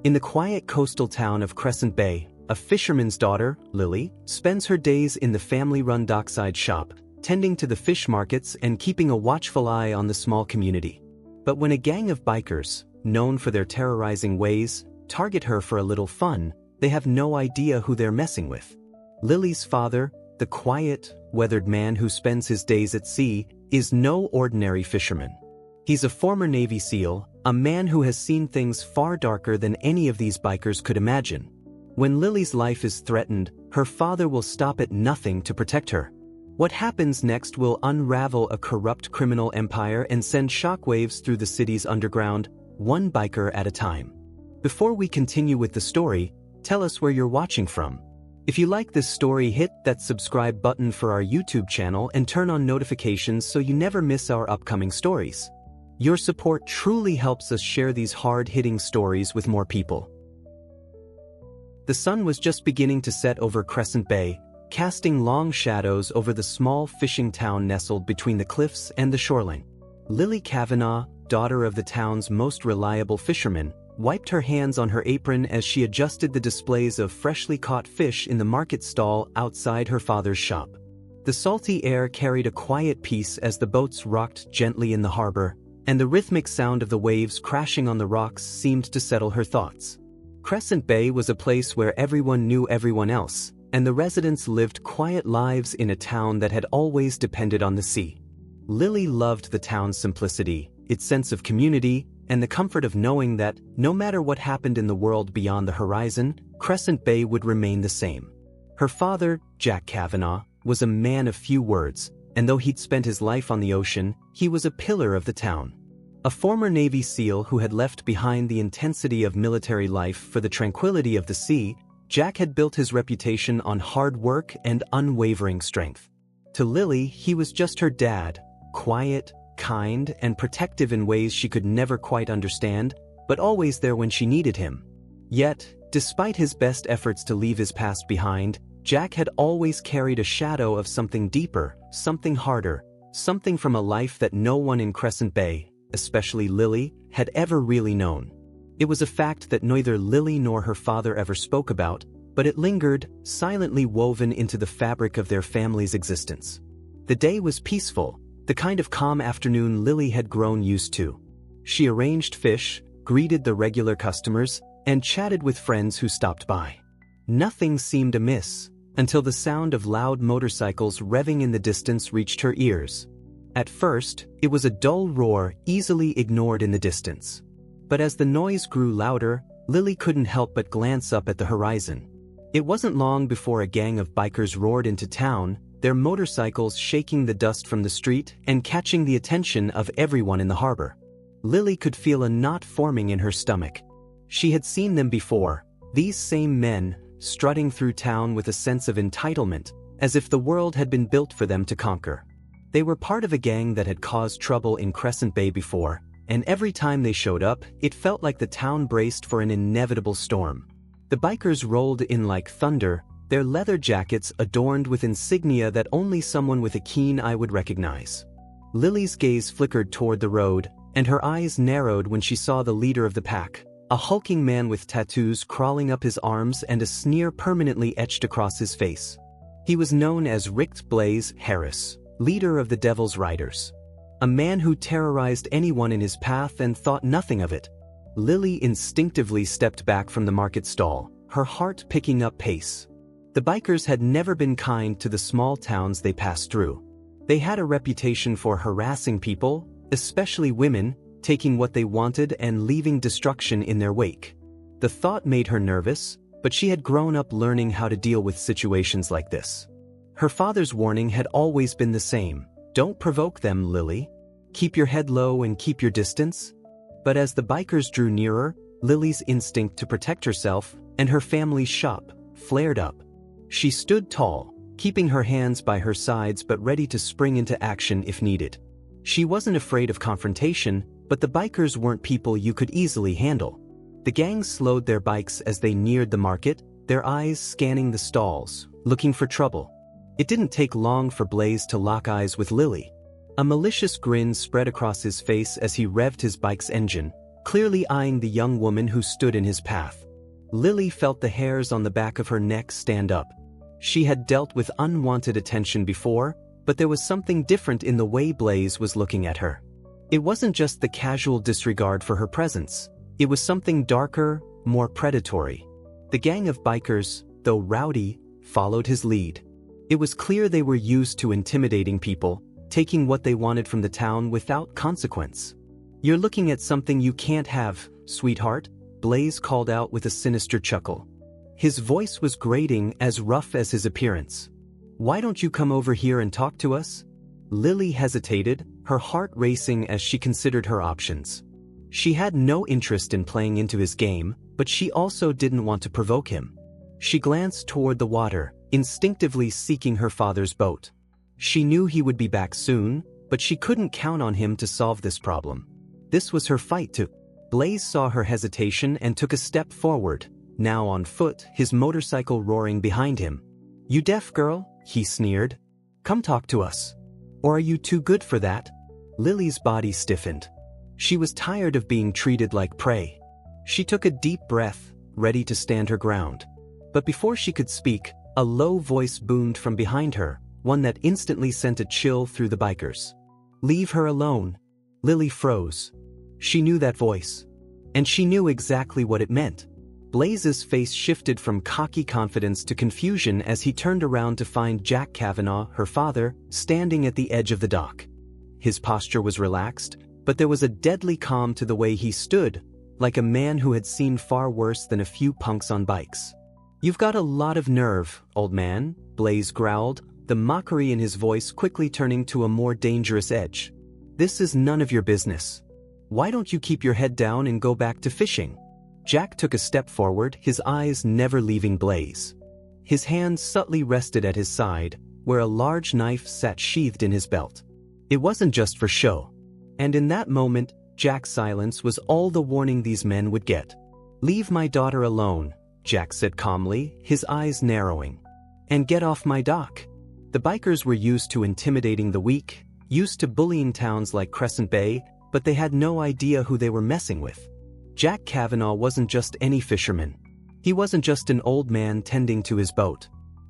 In the quiet coastal town of Crescent Bay, a fisherman's daughter, Lily, spends her days in the family-run dockside shop, tending to the fish markets and keeping a watchful eye on the small community. But when a gang of bikers, known for their terrorizing ways, target her for a little fun, they have no idea who they're messing with. Lily's father, the quiet, weathered man who spends his days at sea, is no ordinary fisherman. He's a former Navy SEAL, a man who has seen things far darker than any of these bikers could imagine. When Lily's life is threatened, her father will stop at nothing to protect her. What happens next will unravel a corrupt criminal empire and send shockwaves through the city's underground, one biker at a time. Before we continue with the story, tell us where you're watching from. If you like this story, hit that subscribe button for our YouTube channel and turn on notifications so you never miss our upcoming stories. Your support truly helps us share these hard-hitting stories with more people. The sun was just beginning to set over Crescent Bay, casting long shadows over the small fishing town nestled between the cliffs and the shoreline. Lily Kavanaugh, daughter of the town's most reliable fisherman, wiped her hands on her apron as she adjusted the displays of freshly caught fish in the market stall outside her father's shop. The salty air carried a quiet peace as the boats rocked gently in the harbor, and the rhythmic sound of the waves crashing on the rocks seemed to settle her thoughts. Crescent Bay was a place where everyone knew everyone else, and the residents lived quiet lives in a town that had always depended on the sea. Lily loved the town's simplicity, its sense of community, and the comfort of knowing that, no matter what happened in the world beyond the horizon, Crescent Bay would remain the same. Her father, Jack Kavanaugh, was a man of few words, and though he'd spent his life on the ocean, he was a pillar of the town. A former Navy SEAL who had left behind the intensity of military life for the tranquility of the sea, Jack had built his reputation on hard work and unwavering strength. To Lily, he was just her dad, quiet, kind, and protective in ways she could never quite understand, but always there when she needed him. Yet, despite his best efforts to leave his past behind, Jack had always carried a shadow of something deeper, something harder, something from a life that no one in Crescent Bay, especially Lily, had ever really known. It was a fact that neither Lily nor her father ever spoke about, but it lingered, silently woven into the fabric of their family's existence. The day was peaceful, the kind of calm afternoon Lily had grown used to. She arranged fish, greeted the regular customers, and chatted with friends who stopped by. Nothing seemed amiss, until the sound of loud motorcycles revving in the distance reached her ears. At first, it was a dull roar easily ignored in the distance. But as the noise grew louder, Lily couldn't help but glance up at the horizon. It wasn't long before a gang of bikers roared into town, their motorcycles shaking the dust from the street and catching the attention of everyone in the harbor. Lily could feel a knot forming in her stomach. She had seen them before, these same men, strutting through town with a sense of entitlement, as if the world had been built for them to conquer. They were part of a gang that had caused trouble in Crescent Bay before, and every time they showed up, it felt like the town braced for an inevitable storm. The bikers rolled in like thunder, their leather jackets adorned with insignia that only someone with a keen eye would recognize. Lily's gaze flickered toward the road, and her eyes narrowed when she saw the leader of the pack, a hulking man with tattoos crawling up his arms and a sneer permanently etched across his face. He was known as Richt Blaze Harass, leader of the Devil's Riders. A man who terrorized anyone in his path and thought nothing of it. Lily instinctively stepped back from the market stall, her heart picking up pace. The bikers had never been kind to the small towns they passed through. They had a reputation for harassing people, especially women, taking what they wanted and leaving destruction in their wake. The thought made her nervous, but she had grown up learning how to deal with situations like this. Her father's warning had always been the same: don't provoke them, Lily. Keep your head low and keep your distance. But as the bikers drew nearer, Lily's instinct to protect herself and her family's shop flared up. She stood tall, keeping her hands by her sides but ready to spring into action if needed. She wasn't afraid of confrontation, but the bikers weren't people you could easily handle. The gang slowed their bikes as they neared the market, their eyes scanning the stalls, looking for trouble. It didn't take long for Blaze to lock eyes with Lily. A malicious grin spread across his face as he revved his bike's engine, clearly eyeing the young woman who stood in his path. Lily felt the hairs on the back of her neck stand up. She had dealt with unwanted attention before, but there was something different in the way Blaze was looking at her. It wasn't just the casual disregard for her presence. It was something darker, more predatory. The gang of bikers, though rowdy, followed his lead. It was clear they were used to intimidating people, taking what they wanted from the town without consequence. "You're looking at something you can't have, sweetheart," Blaze called out with a sinister chuckle. His voice was grating, as rough as his appearance. "Why don't you come over here and talk to us?" Lily hesitated, her heart racing as she considered her options. She had no interest in playing into his game, but she also didn't want to provoke him. She glanced toward the water, instinctively seeking her father's boat. She knew he would be back soon, but she couldn't count on him to solve this problem. This was her fight too. Blaze saw her hesitation and took a step forward, now on foot, his motorcycle roaring behind him. "You deaf girl?" he sneered. "Come talk to us. Or are you too good for that?" Lily's body stiffened. She was tired of being treated like prey. She took a deep breath, ready to stand her ground. But before she could speak, a low voice boomed from behind her, one that instantly sent a chill through the bikers. "Leave her alone." Lily froze. She knew that voice. And she knew exactly what it meant. Blaze's face shifted from cocky confidence to confusion as he turned around to find Jack Kavanaugh, her father, standing at the edge of the dock. His posture was relaxed, but there was a deadly calm to the way he stood, like a man who had seen far worse than a few punks on bikes. "You've got a lot of nerve, old man," Blaze growled, the mockery in his voice quickly turning to a more dangerous edge. "This is none of your business. Why don't you keep your head down and go back to fishing?" Jack took a step forward, his eyes never leaving Blaze. His hand subtly rested at his side, where a large knife sat sheathed in his belt. It wasn't just for show. And in that moment, Jack's silence was all the warning these men would get. "Leave my daughter alone," Jack said calmly, his eyes narrowing. "And get off my dock." The bikers were used to intimidating the weak, used to bullying towns like Crescent Bay, but they had no idea who they were messing with. Jack Kavanaugh wasn't just any fisherman. He wasn't just an old man tending to his boat.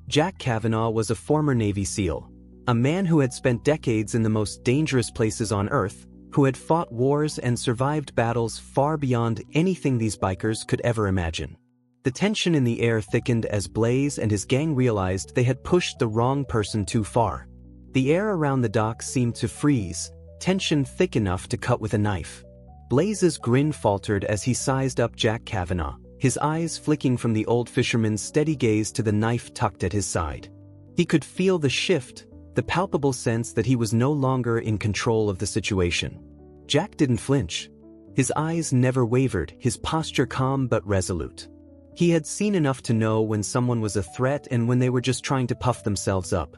Jack Kavanaugh was a former Navy SEAL, a man who had spent decades in the most dangerous places on Earth, who had fought wars and survived battles far beyond anything these bikers could ever imagine. The tension in the air thickened as Blaze and his gang realized they had pushed the wrong person too far. The air around the dock seemed to freeze, tension thick enough to cut with a knife. Blaze's grin faltered as he sized up Jack Kavanaugh, his eyes flicking from the old fisherman's steady gaze to the knife tucked at his side. He could feel the shift, the palpable sense that he was no longer in control of the situation. Jack didn't flinch. His eyes never wavered, his posture calm but resolute. He had seen enough to know when someone was a threat and when they were just trying to puff themselves up.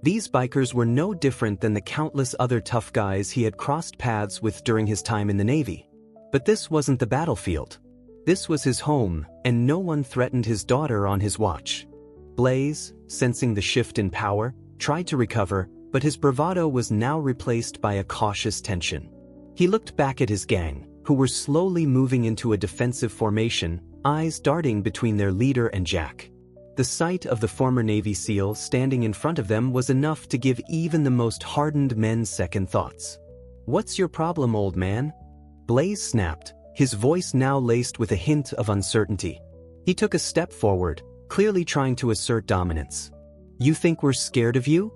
These bikers were no different than the countless other tough guys he had crossed paths with during his time in the Navy. But this wasn't the battlefield. This was his home, and no one threatened his daughter on his watch. Blaze, sensing the shift in power, tried to recover, but his bravado was now replaced by a cautious tension. He looked back at his gang, who were slowly moving into a defensive formation, eyes darting between their leader and Jack. The sight of the former Navy SEAL standing in front of them was enough to give even the most hardened men second thoughts. "What's your problem, old man?" Blaze snapped, his voice now laced with a hint of uncertainty. He took a step forward, clearly trying to assert dominance. "You think we're scared of you?"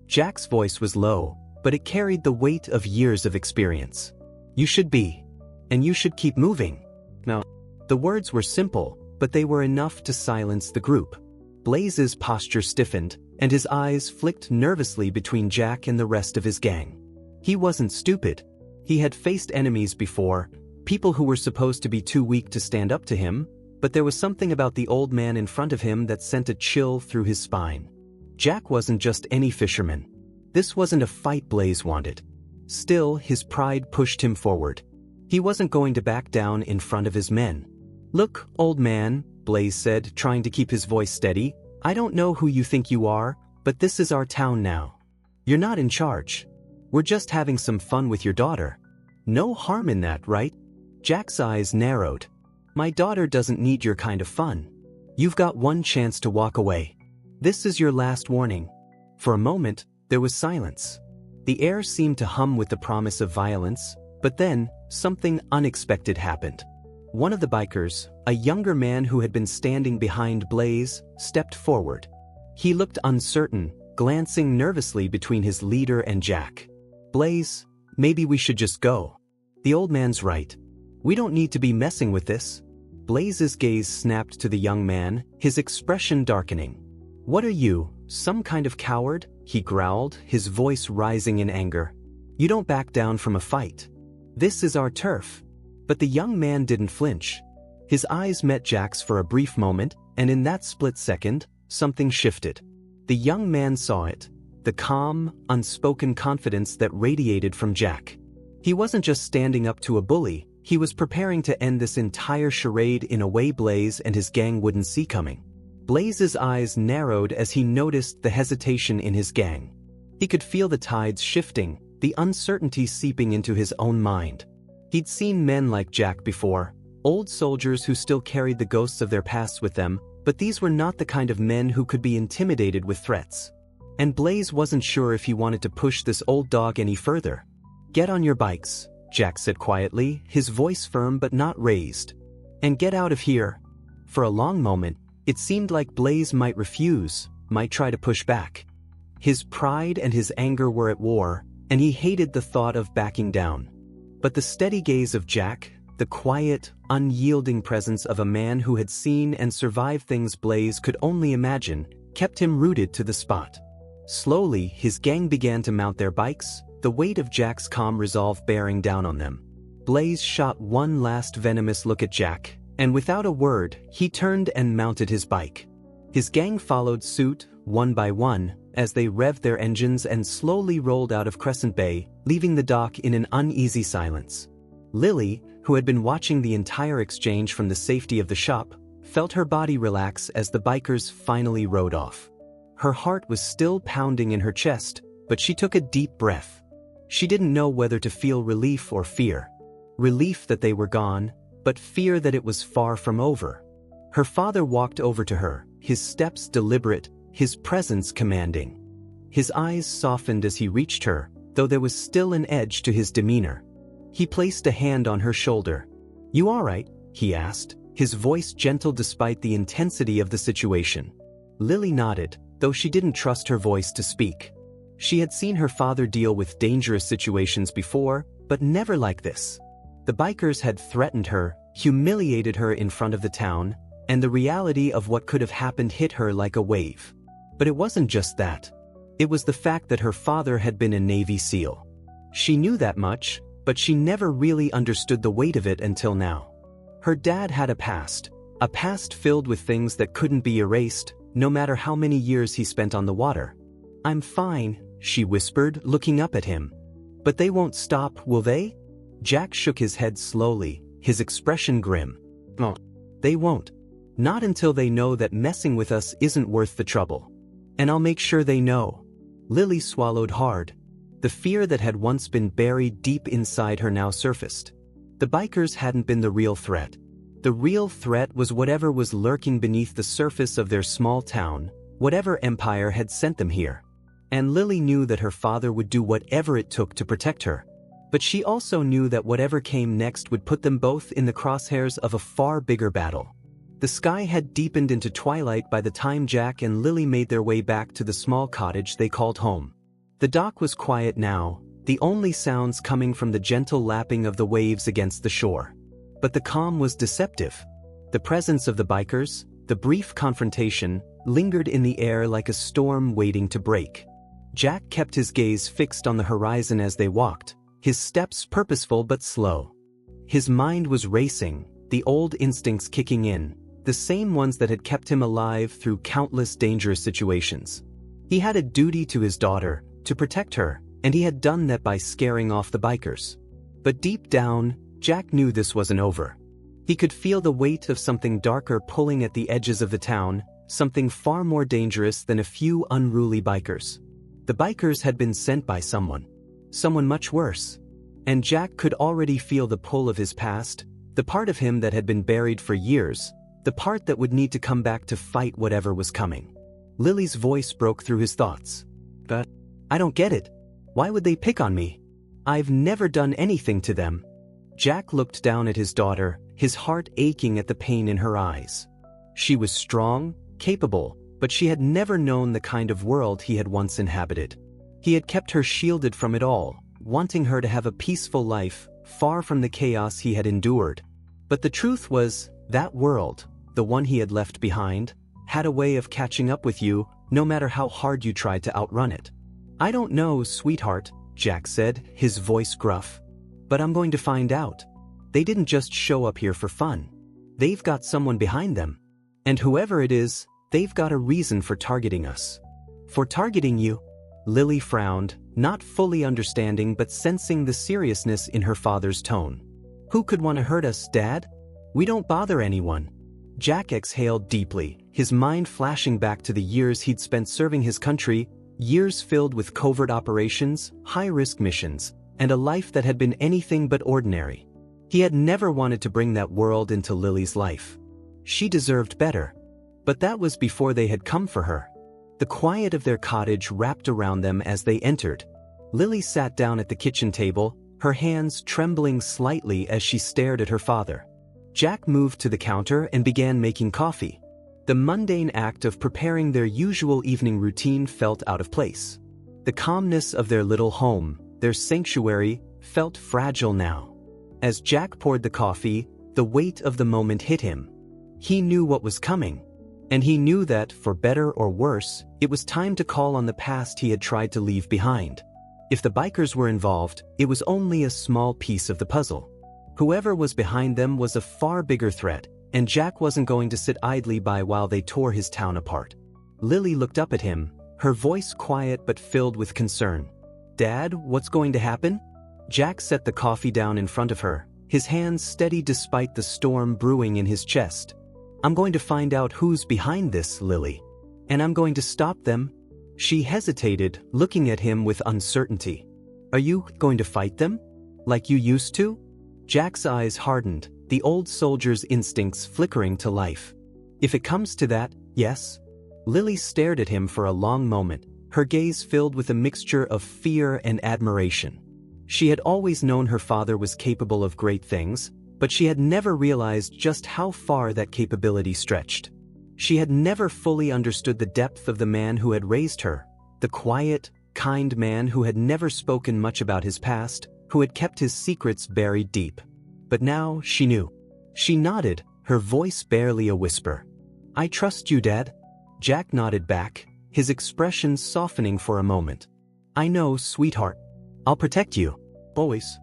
Jack's voice was low, but it carried the weight of years of experience. "You should be. And you should keep moving." Now, the words were simple, but they were enough to silence the group. Blaze's posture stiffened, and his eyes flicked nervously between Jack and the rest of his gang. He wasn't stupid. He had faced enemies before, people who were supposed to be too weak to stand up to him, but there was something about the old man in front of him that sent a chill through his spine. Jack wasn't just any fisherman. This wasn't a fight Blaze wanted. Still, his pride pushed him forward. He wasn't going to back down in front of his men. "Look, old man," Blaze said, trying to keep his voice steady, "I don't know who you think you are, but this is our town now. You're not in charge. We're just having some fun with your daughter. No harm in that, right?" Jack's eyes narrowed. My daughter doesn't need your kind of fun. You've got one chance to walk away. This is your last warning. For a moment, there was silence. The air seemed to hum with the promise of violence, but then, something unexpected happened. One of the bikers, a younger man who had been standing behind Blaze, stepped forward. He looked uncertain, glancing nervously between his leader and Jack. Blaze, maybe we should just go. The old man's right. We don't need to be messing with this. Blaze's gaze snapped to the young man, his expression darkening. What are you, some kind of coward? He growled, his voice rising in anger. You don't back down from a fight. This is our turf. But the young man didn't flinch. His eyes met Jack's for a brief moment, and in that split second, something shifted. The young man saw it, the calm, unspoken confidence that radiated from Jack. He wasn't just standing up to a bully, he was preparing to end this entire charade in a way Blaze and his gang wouldn't see coming. Blaze's eyes narrowed as he noticed the hesitation in his gang. He could feel the tides shifting, the uncertainty seeping into his own mind. He'd seen men like Jack before, old soldiers who still carried the ghosts of their pasts with them, but these were not the kind of men who could be intimidated with threats. And Blaze wasn't sure if he wanted to push this old dog any further. Get on your bikes, Jack said quietly, his voice firm but not raised. And get out of here. For a long moment, it seemed like Blaze might refuse, might try to push back. His pride and his anger were at war, and he hated the thought of backing down. But the steady gaze of Jack, the quiet, unyielding presence of a man who had seen and survived things Blaze could only imagine, kept him rooted to the spot. Slowly, his gang began to mount their bikes, the weight of Jack's calm resolve bearing down on them. Blaze shot one last venomous look at Jack, and without a word, he turned and mounted his bike. His gang followed suit, one by one, as they revved their engines and slowly rolled out of Crescent Bay, leaving the dock in an uneasy silence. Lily, who had been watching the entire exchange from the safety of the shop, felt her body relax as the bikers finally rode off. Her heart was still pounding in her chest, but she took a deep breath. She didn't know whether to feel relief or fear. Relief that they were gone, but fear that it was far from over. Her father walked over to her, his steps deliberate, his presence commanding. His eyes softened as he reached her, though there was still an edge to his demeanor. He placed a hand on her shoulder. You all right? He asked, his voice gentle despite the intensity of the situation. Lily nodded, though she didn't trust her voice to speak. She had seen her father deal with dangerous situations before, but never like this. The bikers had threatened her, humiliated her in front of the town, and the reality of what could have happened hit her like a wave. But it wasn't just that. It was the fact that her father had been a Navy SEAL. She knew that much, but she never really understood the weight of it until now. Her dad had a past filled with things that couldn't be erased, no matter how many years he spent on the water. I'm fine, she whispered, looking up at him. But they won't stop, will they? Jack shook his head slowly, his expression grim. No, they won't. Not until they know that messing with us isn't worth the trouble. And I'll make sure they know. Lily swallowed hard. The fear that had once been buried deep inside her now surfaced. The bikers hadn't been the real threat. The real threat was whatever was lurking beneath the surface of their small town, whatever empire had sent them here. And Lily knew that her father would do whatever it took to protect her. But she also knew that whatever came next would put them both in the crosshairs of a far bigger battle. The sky had deepened into twilight by the time Jack and Lily made their way back to the small cottage they called home. The dock was quiet now, the only sounds coming from the gentle lapping of the waves against the shore. But the calm was deceptive. The presence of the bikers, the brief confrontation, lingered in the air like a storm waiting to break. Jack kept his gaze fixed on the horizon as they walked, his steps purposeful but slow. His mind was racing, the old instincts kicking in, the same ones that had kept him alive through countless dangerous situations. He had a duty to his daughter, to protect her, and he had done that by scaring off the bikers. But deep down, Jack knew this wasn't over. He could feel the weight of something darker pulling at the edges of the town, something far more dangerous than a few unruly bikers. The bikers had been sent by someone much worse. And Jack could already feel the pull of his past, The part of him that had been buried for years, the part that would need to come back to fight whatever was coming. Lily's voice broke through his thoughts. But I don't get it. Why would they pick on me? I've never done anything to them. Jack looked down at his daughter, his heart aching at the pain in her eyes. She was strong, capable, but she had never known the kind of world he had once inhabited. He had kept her shielded from it all, wanting her to have a peaceful life, far from the chaos he had endured. But the truth was, that world, the one he had left behind, had a way of catching up with you, no matter how hard you tried to outrun it. I don't know, sweetheart, Jack said, his voice gruff. But I'm going to find out. They didn't just show up here for fun. They've got someone behind them. And whoever it is, they've got a reason for targeting us. For targeting you? Lily frowned, not fully understanding but sensing the seriousness in her father's tone. Who could want to hurt us, Dad? We don't bother anyone. Jack exhaled deeply, his mind flashing back to the years he'd spent serving his country, years filled with covert operations, high-risk missions, and a life that had been anything but ordinary. He had never wanted to bring that world into Lily's life. She deserved better. But that was before they had come for her. The quiet of their cottage wrapped around them as they entered. Lily sat down at the kitchen table, her hands trembling slightly as she stared at her father. Jack moved to the counter and began making coffee. The mundane act of preparing their usual evening routine felt out of place. The calmness of their little home, their sanctuary, felt fragile now. As Jack poured the coffee, the weight of the moment hit him. He knew what was coming. And he knew that, for better or worse, it was time to call on the past he had tried to leave behind. If the bikers were involved, it was only a small piece of the puzzle. Whoever was behind them was a far bigger threat, and Jack wasn't going to sit idly by while they tore his town apart. Lily looked up at him, her voice quiet but filled with concern. Dad, what's going to happen? Jack set the coffee down in front of her, his hands steady despite the storm brewing in his chest. I'm going to find out who's behind this, Lily. And I'm going to stop them. She hesitated, looking at him with uncertainty. Are you going to fight them? Like you used to? Jack's eyes hardened, the old soldier's instincts flickering to life. If it comes to that, yes. Lily stared at him for a long moment, her gaze filled with a mixture of fear and admiration. She had always known her father was capable of great things, but she had never realized just how far that capability stretched. She had never fully understood the depth of the man who had raised her, the quiet, kind man who had never spoken much about his past, who had kept his secrets buried deep. But now she knew. She nodded, her voice barely a whisper. I trust you, Dad. Jack nodded back, his expression softening for a moment. I know, sweetheart. I'll protect you. Always.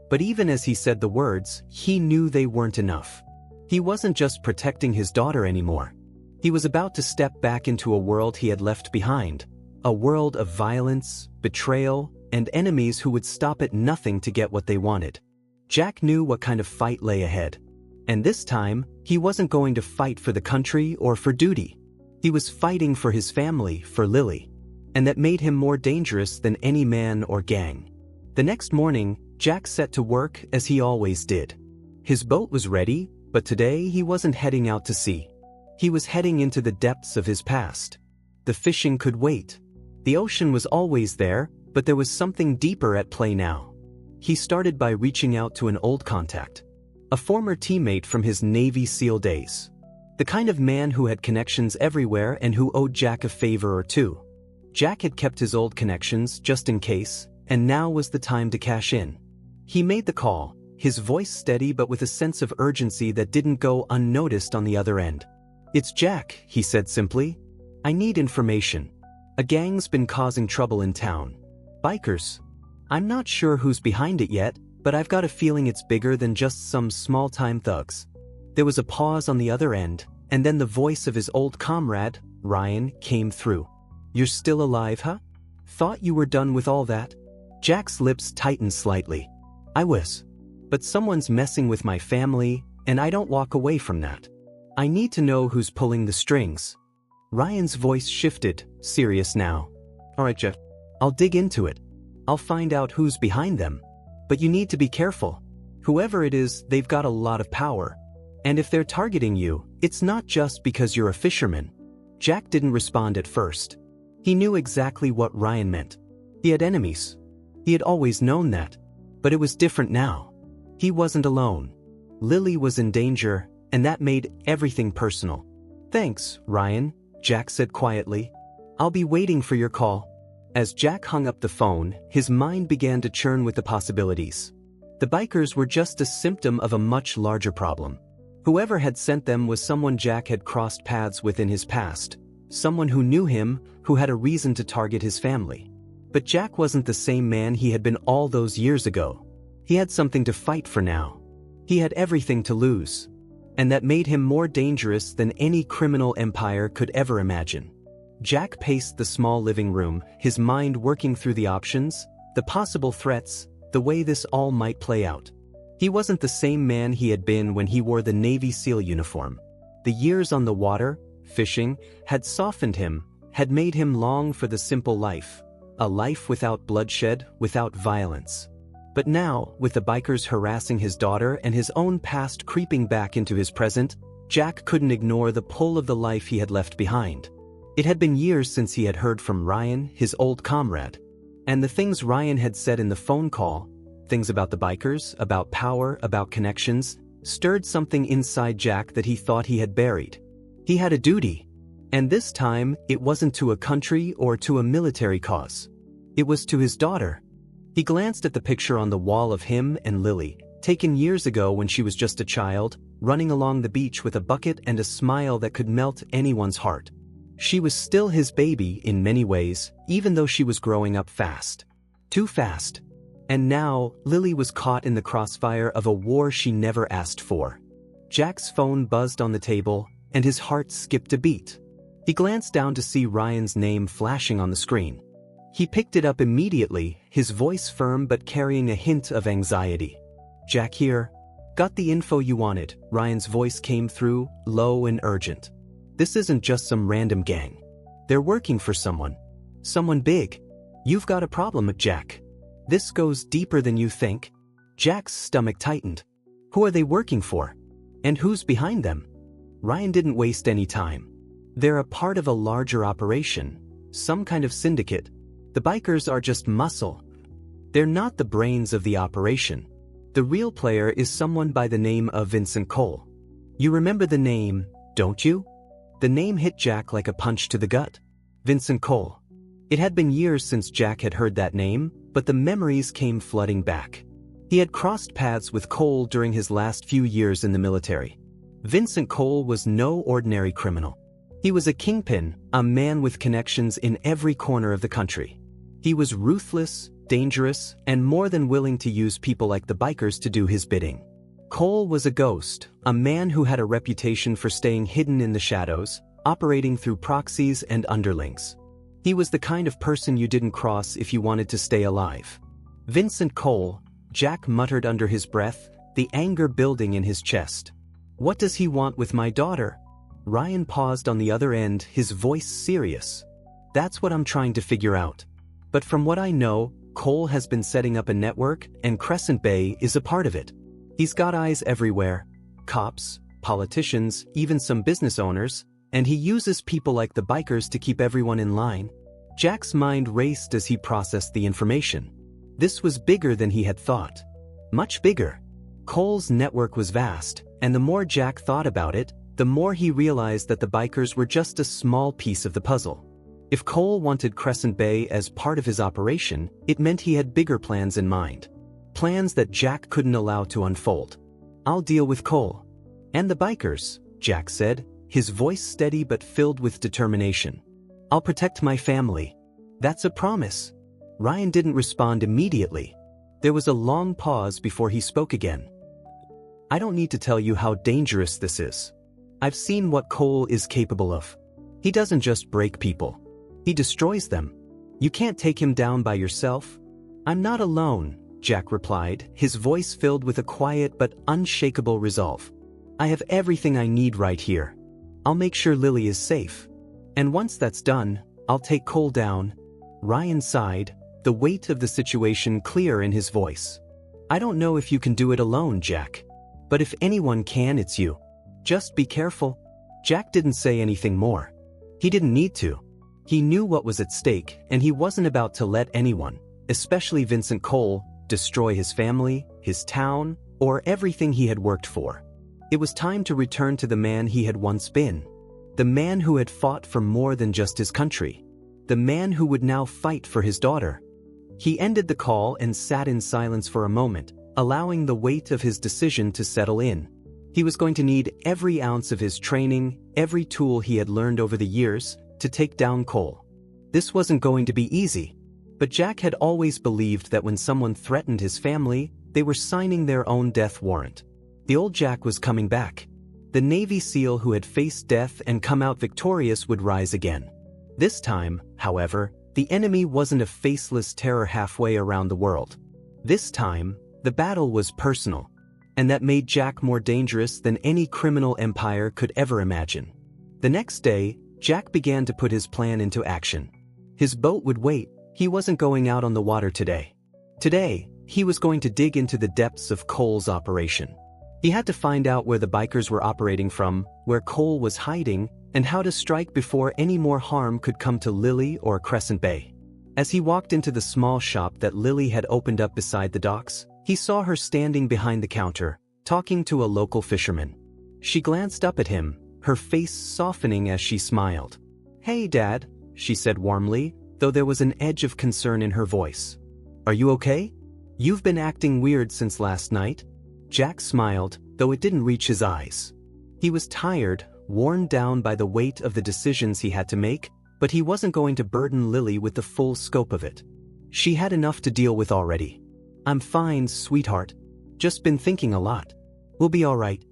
But even as he said the words, he knew they weren't enough. He wasn't just protecting his daughter anymore. He was about to step back into a world he had left behind, a world of violence, betrayal, and enemies who would stop at nothing to get what they wanted. Jack knew what kind of fight lay ahead. And this time, he wasn't going to fight for the country or for duty. He was fighting for his family, for Lily. And that made him more dangerous than any man or gang. The next morning, Jack set to work as he always did. His boat was ready, but today he wasn't heading out to sea. He was heading into the depths of his past. The fishing could wait. The ocean was always there, but there was something deeper at play now. He started by reaching out to an old contact. A former teammate from his Navy SEAL days. The kind of man who had connections everywhere and who owed Jack a favor or two. Jack had kept his old connections just in case, and now was the time to cash in. He made the call, his voice steady but with a sense of urgency that didn't go unnoticed on the other end. It's Jack, he said simply. I need information. A gang's been causing trouble in town. Bikers. I'm not sure who's behind it yet, but I've got a feeling it's bigger than just some small-time thugs. There was a pause on the other end, and then the voice of his old comrade, Ryan, came through. You're still alive, huh? Thought you were done with all that? Jack's lips tightened slightly. I was. But someone's messing with my family, and I don't walk away from that. I need to know who's pulling the strings. Ryan's voice shifted, serious now. All right, Jeff. I'll dig into it. I'll find out who's behind them. But you need to be careful. Whoever it is, they've got a lot of power. And if they're targeting you, it's not just because you're a fisherman. Jack didn't respond at first. He knew exactly what Ryan meant. He had enemies. He had always known that. But it was different now. He wasn't alone. Lily was in danger, and that made everything personal. "Thanks, Ryan," Jack said quietly. "I'll be waiting for your call." As Jack hung up the phone, his mind began to churn with the possibilities. The bikers were just a symptom of a much larger problem. Whoever had sent them was someone Jack had crossed paths with in his past, someone who knew him, who had a reason to target his family. But Jack wasn't the same man he had been all those years ago. He had something to fight for now. He had everything to lose. And that made him more dangerous than any criminal empire could ever imagine. Jack paced the small living room, his mind working through the options, the possible threats, the way this all might play out. He wasn't the same man he had been when he wore the Navy SEAL uniform. The years on the water, fishing, had softened him, had made him long for the simple life. A life without bloodshed, without violence. But now, with the bikers harassing his daughter and his own past creeping back into his present, Jack couldn't ignore the pull of the life he had left behind. It had been years since he had heard from Ryan, his old comrade. And the things Ryan had said in the phone call, things about the bikers, about power, about connections, stirred something inside Jack that he thought he had buried. He had a duty. And this time, it wasn't to a country or to a military cause. It was to his daughter. He glanced at the picture on the wall of him and Lily, taken years ago when she was just a child, running along the beach with a bucket and a smile that could melt anyone's heart. She was still his baby in many ways, even though she was growing up fast. Too fast. And now, Lily was caught in the crossfire of a war she never asked for. Jack's phone buzzed on the table, and his heart skipped a beat. He glanced down to see Ryan's name flashing on the screen. He picked it up immediately, his voice firm but carrying a hint of anxiety. "Jack here. Got the info you wanted," Ryan's voice came through, low and urgent. "This isn't just some random gang. They're working for someone. Someone big. You've got a problem, Jack. This goes deeper than you think." Jack's stomach tightened. Who are they working for? And who's behind them? Ryan didn't waste any time. They're a part of a larger operation, some kind of syndicate. The bikers are just muscle. They're not the brains of the operation. The real player is someone by the name of Vincent Cole. You remember the name, don't you? The name hit Jack like a punch to the gut. Vincent Cole. It had been years since Jack had heard that name, but the memories came flooding back. He had crossed paths with Cole during his last few years in the military. Vincent Cole was no ordinary criminal. He was a kingpin, a man with connections in every corner of the country. He was ruthless, dangerous, and more than willing to use people like the bikers to do his bidding. Cole was a ghost, a man who had a reputation for staying hidden in the shadows, operating through proxies and underlings. He was the kind of person you didn't cross if you wanted to stay alive. Vincent Cole, Jack muttered under his breath, the anger building in his chest. "What does he want with my daughter?" Ryan paused on the other end, his voice serious. "That's what I'm trying to figure out. But from what I know, Cole has been setting up a network, and Crescent Bay is a part of it. He's got eyes everywhere. Cops, politicians, even some business owners, and he uses people like the bikers to keep everyone in line." Jack's mind raced as he processed the information. This was bigger than he had thought. Much bigger. Cole's network was vast, and the more Jack thought about it, the more he realized that the bikers were just a small piece of the puzzle. If Cole wanted Crescent Bay as part of his operation, it meant he had bigger plans in mind. Plans that Jack couldn't allow to unfold. "I'll deal with Cole. And the bikers," Jack said, his voice steady but filled with determination. "I'll protect my family. That's a promise." Ryan didn't respond immediately. There was a long pause before he spoke again. "I don't need to tell you how dangerous this is. I've seen what Cole is capable of. He doesn't just break people. He destroys them. You can't take him down by yourself." "I'm not alone," Jack replied, his voice filled with a quiet but unshakable resolve. "I have everything I need right here. I'll make sure Lily is safe. And once that's done, I'll take Cole down." Ryan sighed, the weight of the situation clear in his voice. I don't know if you can do it alone, Jack. But if anyone can, it's you. Just be careful. Jack didn't say anything more. He didn't need to. He knew what was at stake, and he wasn't about to let anyone, especially Vincent Cole, destroy his family, his town, or everything he had worked for. It was time to return to the man he had once been. The man who had fought for more than just his country. The man who would now fight for his daughter. He ended the call and sat in silence for a moment, allowing the weight of his decision to settle in. He was going to need every ounce of his training, every tool he had learned over the years, to take down Cole. This wasn't going to be easy. But Jack had always believed that when someone threatened his family, they were signing their own death warrant. The old Jack was coming back. The Navy SEAL who had faced death and come out victorious would rise again. This time, however, the enemy wasn't a faceless terror halfway around the world. This time, the battle was personal. And that made Jack more dangerous than any criminal empire could ever imagine. The next day, Jack began to put his plan into action. His boat would wait. He wasn't going out on the water today. Today, he was going to dig into the depths of Cole's operation. He had to find out where the bikers were operating from, where Cole was hiding, and how to strike before any more harm could come to Lily or Crescent Bay. As he walked into the small shop that Lily had opened up beside the docks, he saw her standing behind the counter, talking to a local fisherman. She glanced up at him, her face softening as she smiled. "Hey, Dad," she said warmly, though there was an edge of concern in her voice. "Are you okay? You've been acting weird since last night." Jack smiled, though it didn't reach his eyes. He was tired, worn down by the weight of the decisions he had to make, but he wasn't going to burden Lily with the full scope of it. She had enough to deal with already. "I'm fine, sweetheart. Just been thinking a lot. We'll be all right.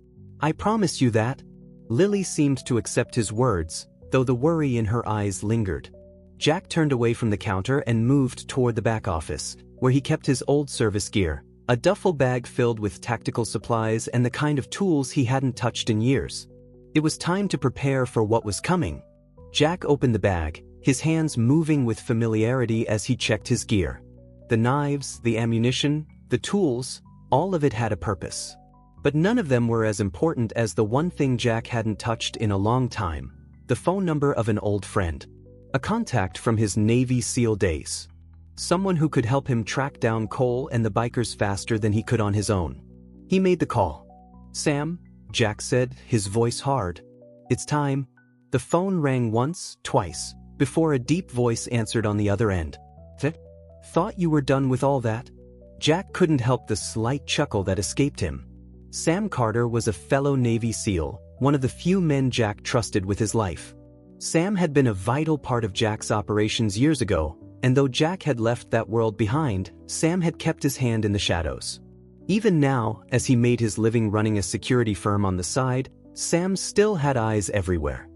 I promise you that." Lily seemed to accept his words, though the worry in her eyes lingered. Jack turned away from the counter and moved toward the back office, where he kept his old service gear, a duffel bag filled with tactical supplies and the kind of tools he hadn't touched in years. It was time to prepare for what was coming. Jack opened the bag, his hands moving with familiarity as he checked his gear. The knives, the ammunition, the tools, all of it had a purpose. But none of them were as important as the one thing Jack hadn't touched in a long time, the phone number of an old friend. A contact from his Navy SEAL days. Someone who could help him track down Cole and the bikers faster than he could on his own. He made the call. "Sam," Jack said, his voice hard. "It's time." The phone rang once, twice, before a deep voice answered on the other end. "Thought you were done with all that?" Jack couldn't help the slight chuckle that escaped him. Sam Carter was a fellow Navy SEAL, one of the few men Jack trusted with his life. Sam had been a vital part of Jack's operations years ago, and though Jack had left that world behind, Sam had kept his hand in the shadows. Even now, as he made his living running a security firm on the side, Sam still had eyes everywhere.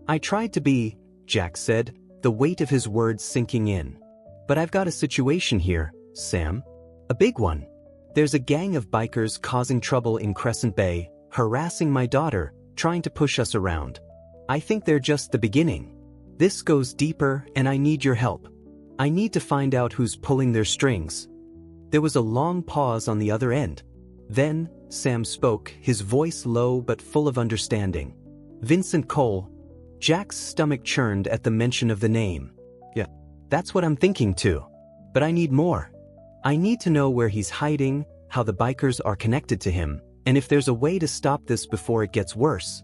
"I tried to be," Jack said, the weight of his words sinking in. "But I've got a situation here, Sam. A big one. There's a gang of bikers causing trouble in Crescent Bay, harassing my daughter, trying to push us around. I think they're just the beginning. This goes deeper, and I need your help. I need to find out who's pulling their strings." There was a long pause on the other end. Then, Sam spoke, his voice low but full of understanding. "Vincent Cole." Jack's stomach churned at the mention of the name. "Yeah, that's what I'm thinking too. But I need more. I need to know where he's hiding, how the bikers are connected to him, and if there's a way to stop this before it gets worse."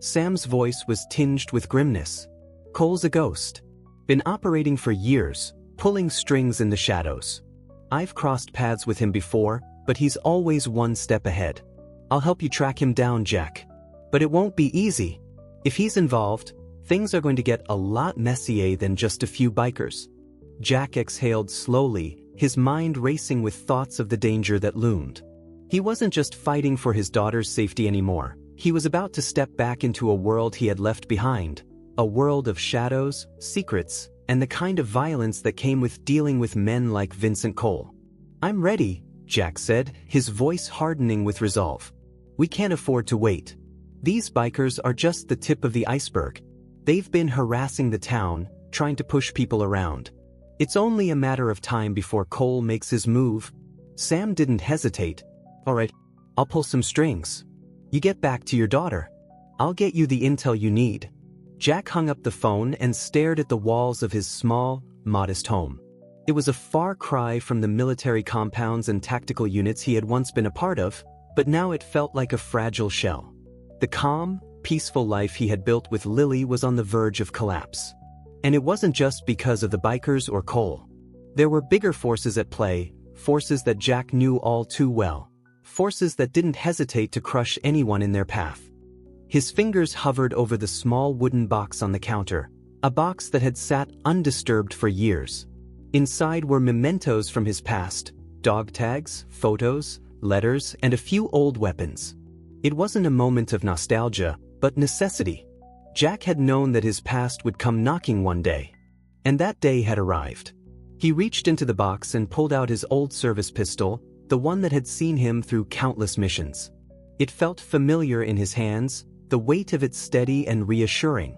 Sam's voice was tinged with grimness. "Cole's a ghost. Been operating for years, pulling strings in the shadows. I've crossed paths with him before, but he's always one step ahead. I'll help you track him down, Jack. But it won't be easy. If he's involved, things are going to get a lot messier than just a few bikers." Jack exhaled slowly, his mind racing with thoughts of the danger that loomed. He wasn't just fighting for his daughter's safety anymore. He was about to step back into a world he had left behind, a world of shadows, secrets, and the kind of violence that came with dealing with men like Vincent Cole. "I'm ready," Jack said, his voice hardening with resolve. "We can't afford to wait. These bikers are just the tip of the iceberg. They've been harassing the town, trying to push people around. It's only a matter of time before Cole makes his move." Sam didn't hesitate. "All right, I'll pull some strings. You get back to your daughter. I'll get you the intel you need." Jack hung up the phone and stared at the walls of his small, modest home. It was a far cry from the military compounds and tactical units he had once been a part of, but now it felt like a fragile shell. The calm, peaceful life he had built with Lily was on the verge of collapse. And it wasn't just because of the bikers or Cole. There were bigger forces at play, forces that Jack knew all too well, forces that didn't hesitate to crush anyone in their path. His fingers hovered over the small wooden box on the counter, a box that had sat undisturbed for years. Inside were mementos from his past, dog tags, photos, letters, and a few old weapons. It wasn't a moment of nostalgia, but necessity. Jack had known that his past would come knocking one day. And that day had arrived. He reached into the box and pulled out his old service pistol, the one that had seen him through countless missions. It felt familiar in his hands, the weight of it steady and reassuring.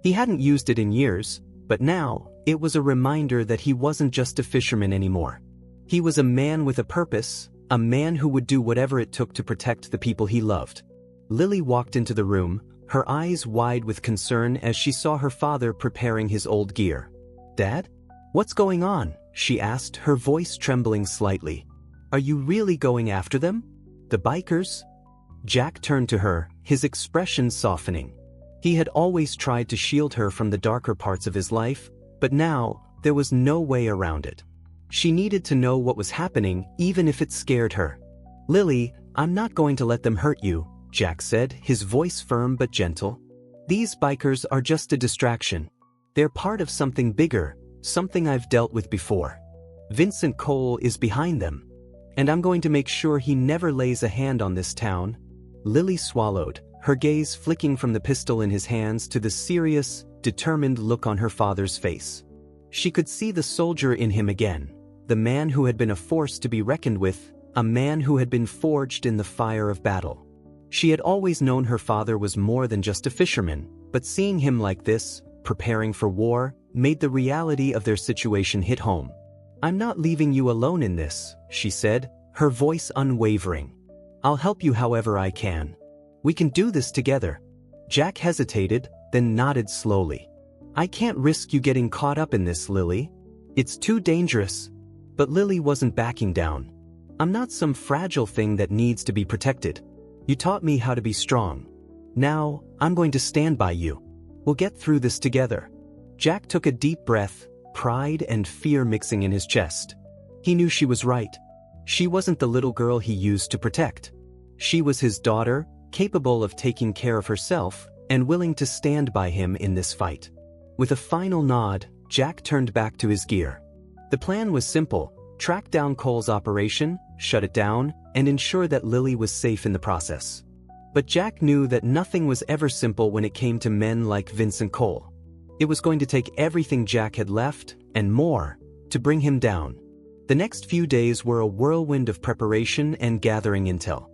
He hadn't used it in years, but now, it was a reminder that he wasn't just a fisherman anymore. He was a man with a purpose, a man who would do whatever it took to protect the people he loved. Lily walked into the room, her eyes wide with concern as she saw her father preparing his old gear. "Dad? What's going on?" she asked, her voice trembling slightly. "Are you really going after them? The bikers?" Jack turned to her, his expression softening. He had always tried to shield her from the darker parts of his life, but now, there was no way around it. She needed to know what was happening, even if it scared her. "Lily, I'm not going to let them hurt you," Jack said, his voice firm but gentle. "These bikers are just a distraction. They're part of something bigger, something I've dealt with before. Vincent Cole is behind them. And I'm going to make sure he never lays a hand on this town." Lily swallowed, her gaze flicking from the pistol in his hands to the serious, determined look on her father's face. She could see the soldier in him again, the man who had been a force to be reckoned with, a man who had been forged in the fire of battle. She had always known her father was more than just a fisherman, but seeing him like this, preparing for war, made the reality of their situation hit home. "I'm not leaving you alone in this," she said, her voice unwavering. "I'll help you however I can. We can do this together." Jack hesitated, then nodded slowly. "I can't risk you getting caught up in this, Lily. It's too dangerous." But Lily wasn't backing down. "I'm not some fragile thing that needs to be protected. You taught me how to be strong. Now, I'm going to stand by you. We'll get through this together." Jack took a deep breath, pride and fear mixing in his chest. He knew she was right. She wasn't the little girl he used to protect. She was his daughter, capable of taking care of herself, and willing to stand by him in this fight. With a final nod, Jack turned back to his gear. The plan was simple: track down Cole's operation, shut it down, and ensure that Lily was safe in the process. But Jack knew that nothing was ever simple when it came to men like Vincent Cole. It was going to take everything Jack had left, and more, to bring him down. The next few days were a whirlwind of preparation and gathering intel.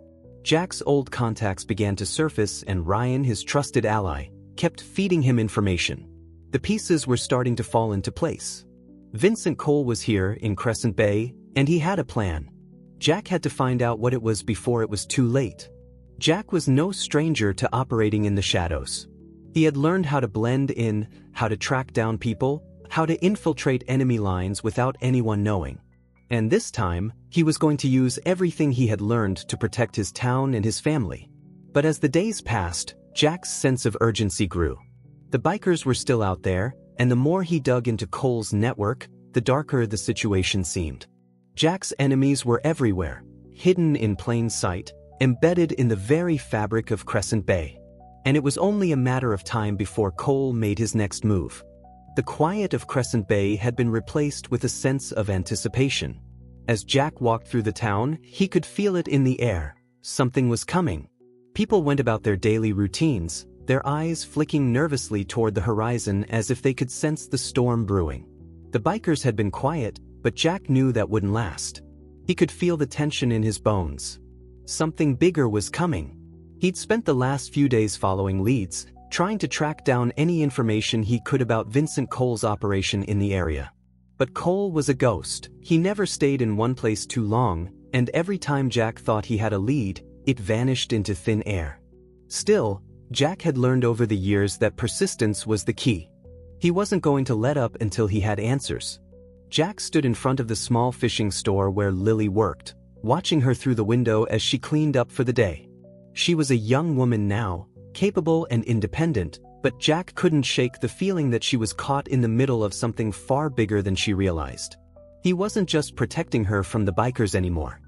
Jack's old contacts began to surface, and Ryan, his trusted ally, kept feeding him information. The pieces were starting to fall into place. Vincent Cole was here in Crescent Bay, and he had a plan. Jack had to find out what it was before it was too late. Jack was no stranger to operating in the shadows. He had learned how to blend in, how to track down people, how to infiltrate enemy lines without anyone knowing. And this time, he was going to use everything he had learned to protect his town and his family. But as the days passed, Jack's sense of urgency grew. The bikers were still out there, and the more he dug into Cole's network, the darker the situation seemed. Jack's enemies were everywhere, hidden in plain sight, embedded in the very fabric of Crescent Bay. And it was only a matter of time before Cole made his next move. The quiet of Crescent Bay had been replaced with a sense of anticipation. As Jack walked through the town, he could feel it in the air. Something was coming. People went about their daily routines, their eyes flicking nervously toward the horizon as if they could sense the storm brewing. The bikers had been quiet, but Jack knew that wouldn't last. He could feel the tension in his bones. Something bigger was coming. He'd spent the last few days following leads, trying to track down any information he could about Vincent Cole's operation in the area. But Cole was a ghost. He never stayed in one place too long, and every time Jack thought he had a lead, it vanished into thin air. Still, Jack had learned over the years that persistence was the key. He wasn't going to let up until he had answers. Jack stood in front of the small fishing store where Lily worked, watching her through the window as she cleaned up for the day. She was a young woman now, capable and independent, but Jack couldn't shake the feeling that she was caught in the middle of something far bigger than she realized. He wasn't just protecting her from the bikers anymore.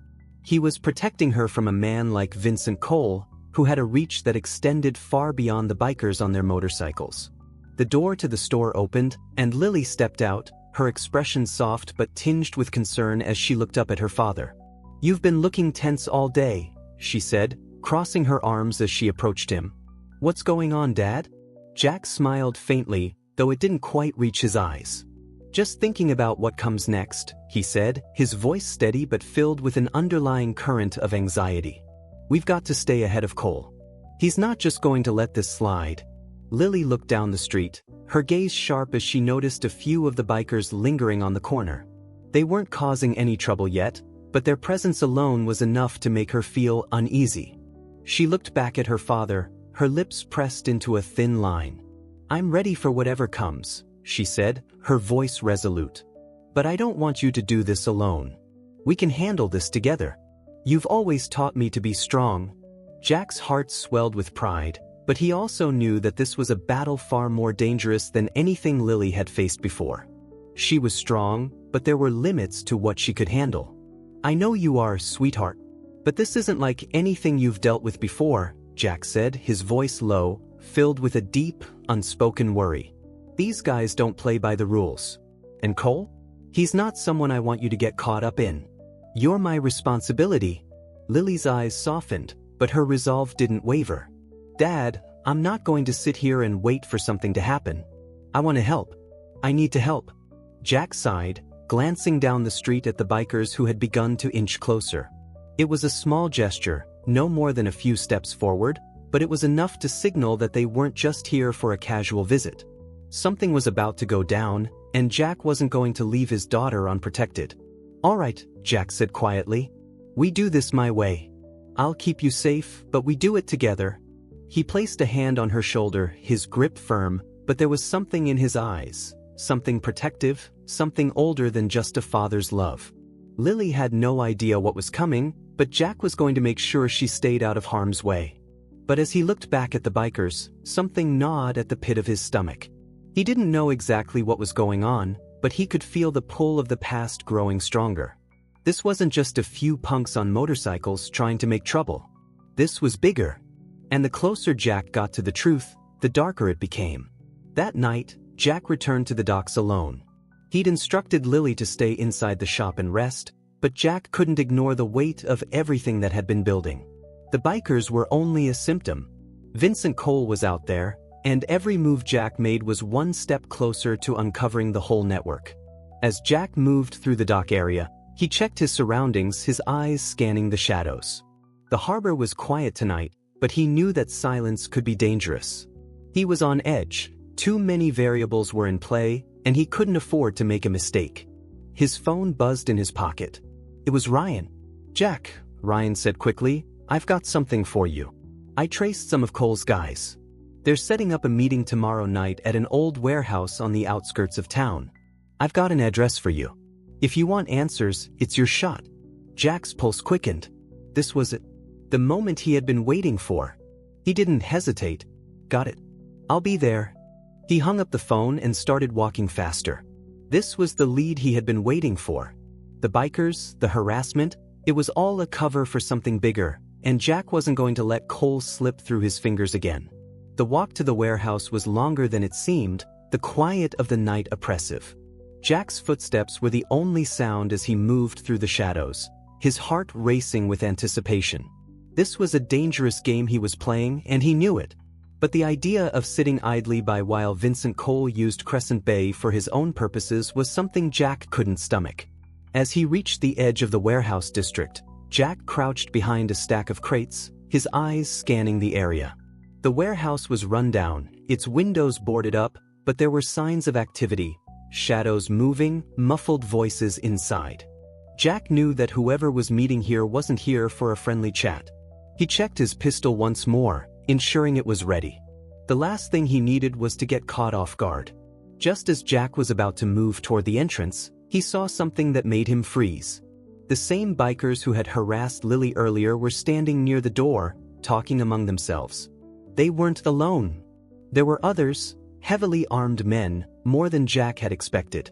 He was protecting her from a man like Vincent Cole, who had a reach that extended far beyond the bikers on their motorcycles. The door to the store opened, and Lily stepped out, her expression soft but tinged with concern as she looked up at her father. "You've been looking tense all day," she said, crossing her arms as she approached him. "What's going on, Dad?" Jack smiled faintly, though it didn't quite reach his eyes. "Just thinking about what comes next," he said, his voice steady but filled with an underlying current of anxiety. "We've got to stay ahead of Cole. He's not just going to let this slide." Lily looked down the street, her gaze sharp as she noticed a few of the bikers lingering on the corner. They weren't causing any trouble yet, but their presence alone was enough to make her feel uneasy. She looked back at her father, her lips pressed into a thin line. "I'm ready for whatever comes," she said, her voice resolute. "But I don't want you to do this alone. We can handle this together. You've always taught me to be strong." Jack's heart swelled with pride, but he also knew that this was a battle far more dangerous than anything Lily had faced before. She was strong, but there were limits to what she could handle. "I know you are, sweetheart. But this isn't like anything you've dealt with before," Jack said, his voice low, filled with a deep, unspoken worry. "These guys don't play by the rules. And Cole? He's not someone I want you to get caught up in. You're my responsibility." Lily's eyes softened, but her resolve didn't waver. "Dad, I'm not going to sit here and wait for something to happen. I want to help. I need to help." Jack sighed, glancing down the street at the bikers who had begun to inch closer. It was a small gesture, no more than a few steps forward, but it was enough to signal that they weren't just here for a casual visit. Something was about to go down, and Jack wasn't going to leave his daughter unprotected. "All right," Jack said quietly. "We do this my way. I'll keep you safe, but we do it together." He placed a hand on her shoulder, his grip firm, but there was something in his eyes, something protective, something older than just a father's love. Lily had no idea what was coming, but Jack was going to make sure she stayed out of harm's way. But as he looked back at the bikers, something gnawed at the pit of his stomach. He didn't know exactly what was going on, but he could feel the pull of the past growing stronger. This wasn't just a few punks on motorcycles trying to make trouble. This was bigger. And the closer Jack got to the truth, the darker it became. That night, Jack returned to the docks alone. He'd instructed Lily to stay inside the shop and rest, but Jack couldn't ignore the weight of everything that had been building. The bikers were only a symptom. Vincent Cole was out there, and every move Jack made was one step closer to uncovering the whole network. As Jack moved through the dock area, he checked his surroundings, his eyes scanning the shadows. The harbor was quiet tonight, but he knew that silence could be dangerous. He was on edge, too many variables were in play, and he couldn't afford to make a mistake. His phone buzzed in his pocket. It was Ryan. "Jack," Ryan said quickly, "I've got something for you. I traced some of Cole's guys. They're setting up a meeting tomorrow night at an old warehouse on the outskirts of town. I've got an address for you. If you want answers, it's your shot." Jack's pulse quickened. This was it. The moment he had been waiting for. He didn't hesitate. "Got it. I'll be there." He hung up the phone and started walking faster. This was the lead he had been waiting for. The bikers, the harassment, it was all a cover for something bigger, and Jack wasn't going to let Cole slip through his fingers again. The walk to the warehouse was longer than it seemed, the quiet of the night oppressive. Jack's footsteps were the only sound as he moved through the shadows, his heart racing with anticipation. This was a dangerous game he was playing, and he knew it. But the idea of sitting idly by while Vincent Cole used Crescent Bay for his own purposes was something Jack couldn't stomach. As he reached the edge of the warehouse district, Jack crouched behind a stack of crates, his eyes scanning the area. The warehouse was run down, its windows boarded up, but there were signs of activity, shadows moving, muffled voices inside. Jack knew that whoever was meeting here wasn't here for a friendly chat. He checked his pistol once more, ensuring it was ready. The last thing he needed was to get caught off guard. Just as Jack was about to move toward the entrance, he saw something that made him freeze. The same bikers who had harassed Lily earlier were standing near the door, talking among themselves. They weren't alone. There were others, heavily armed men, more than Jack had expected.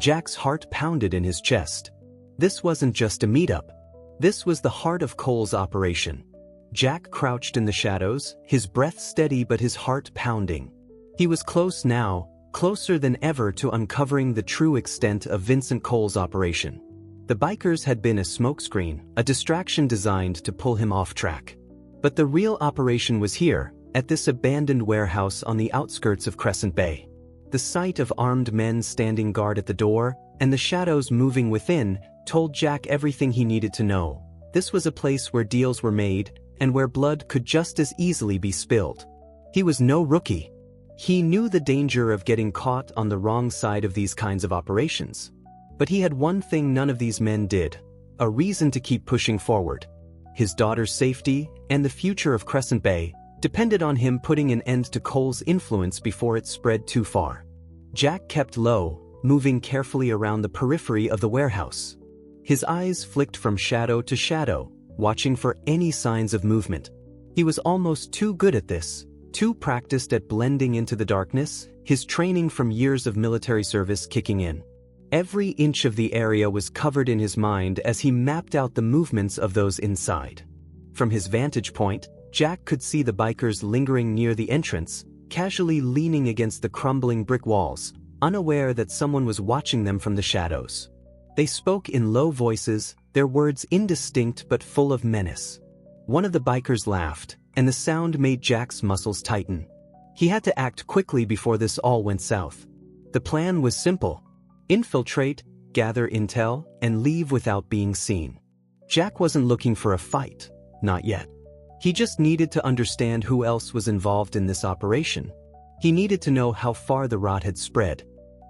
Jack's heart pounded in his chest. This wasn't just a meetup. This was the heart of Cole's operation. Jack crouched in the shadows, his breath steady but his heart pounding. He was close now, closer than ever to uncovering the true extent of Vincent Cole's operation. The bikers had been a smokescreen, a distraction designed to pull him off track. But the real operation was here, at this abandoned warehouse on the outskirts of Crescent Bay. The sight of armed men standing guard at the door, and the shadows moving within, told Jack everything he needed to know. This was a place where deals were made, and where blood could just as easily be spilled. He was no rookie. He knew the danger of getting caught on the wrong side of these kinds of operations. But he had one thing none of these men did: a reason to keep pushing forward. His daughter's safety, and the future of Crescent Bay, depended on him putting an end to Cole's influence before it spread too far. Jack kept low, moving carefully around the periphery of the warehouse. His eyes flicked from shadow to shadow, watching for any signs of movement. He was almost too good at this, too practiced at blending into the darkness, his training from years of military service kicking in. Every inch of the area was covered in his mind as he mapped out the movements of those inside. From his vantage point, Jack could see the bikers lingering near the entrance, casually leaning against the crumbling brick walls, unaware that someone was watching them from the shadows. They spoke in low voices, their words indistinct but full of menace. One of the bikers laughed, and the sound made Jack's muscles tighten. He had to act quickly before this all went south. The plan was simple: infiltrate, gather intel, and leave without being seen. Jack wasn't looking for a fight, not yet. He just needed to understand who else was involved in this operation. He needed to know how far the rot had spread.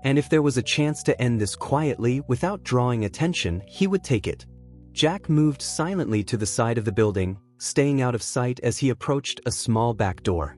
And if there was a chance to end this quietly without drawing attention, he would take it. Jack moved silently to the side of the building, staying out of sight as he approached a small back door.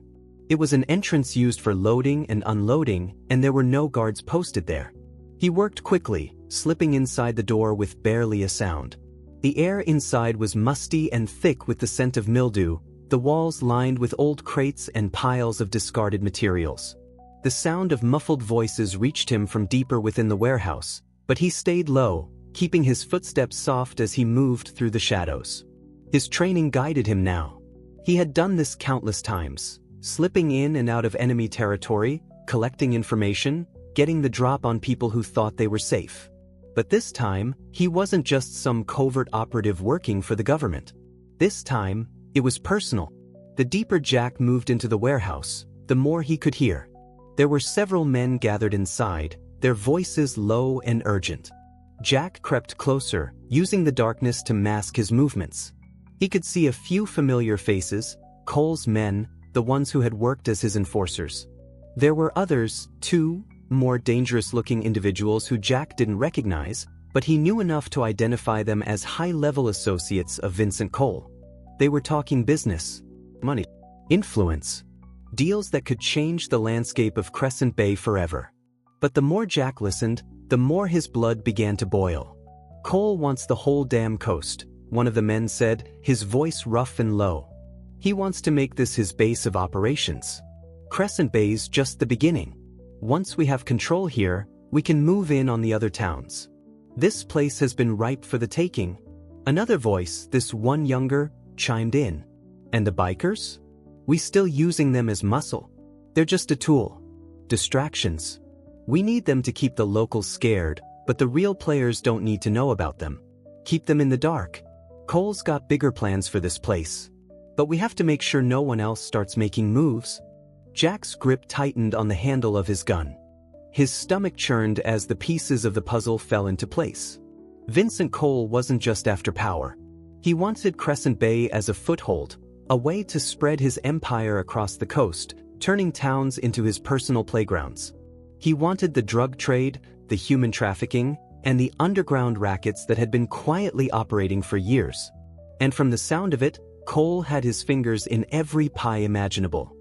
It was an entrance used for loading and unloading, and there were no guards posted there. He worked quickly, slipping inside the door with barely a sound. The air inside was musty and thick with the scent of mildew, the walls lined with old crates and piles of discarded materials. The sound of muffled voices reached him from deeper within the warehouse, but he stayed low, keeping his footsteps soft as he moved through the shadows. His training guided him now. He had done this countless times, slipping in and out of enemy territory, collecting information, getting the drop on people who thought they were safe. But this time, he wasn't just some covert operative working for the government. This time, it was personal. The deeper Jack moved into the warehouse, the more he could hear. There were several men gathered inside, their voices low and urgent. Jack crept closer, using the darkness to mask his movements. He could see a few familiar faces, Cole's men, the ones who had worked as his enforcers. There were others, too, more dangerous-looking individuals who Jack didn't recognize, but he knew enough to identify them as high-level associates of Vincent Cole. They were talking business, money, influence, deals that could change the landscape of Crescent Bay forever. But the more Jack listened, the more his blood began to boil. "Cole wants the whole damn coast," one of the men said, his voice rough and low. "He wants to make this his base of operations. Crescent Bay's just the beginning. Once we have control here, we can move in on the other towns. This place has been ripe for the taking." Another voice, this one younger, chimed in. "And the bikers? We still using them as muscle. They're just a tool. Distractions. We need them to keep the locals scared, but the real players don't need to know about them. Keep them in the dark. Cole's got bigger plans for this place. But we have to make sure no one else starts making moves." Jack's grip tightened on the handle of his gun. His stomach churned as the pieces of the puzzle fell into place. Vincent Cole wasn't just after power. He wanted Crescent Bay as a foothold, a way to spread his empire across the coast, turning towns into his personal playgrounds. He wanted the drug trade, the human trafficking, and the underground rackets that had been quietly operating for years. And from the sound of it, Cole had his fingers in every pie imaginable.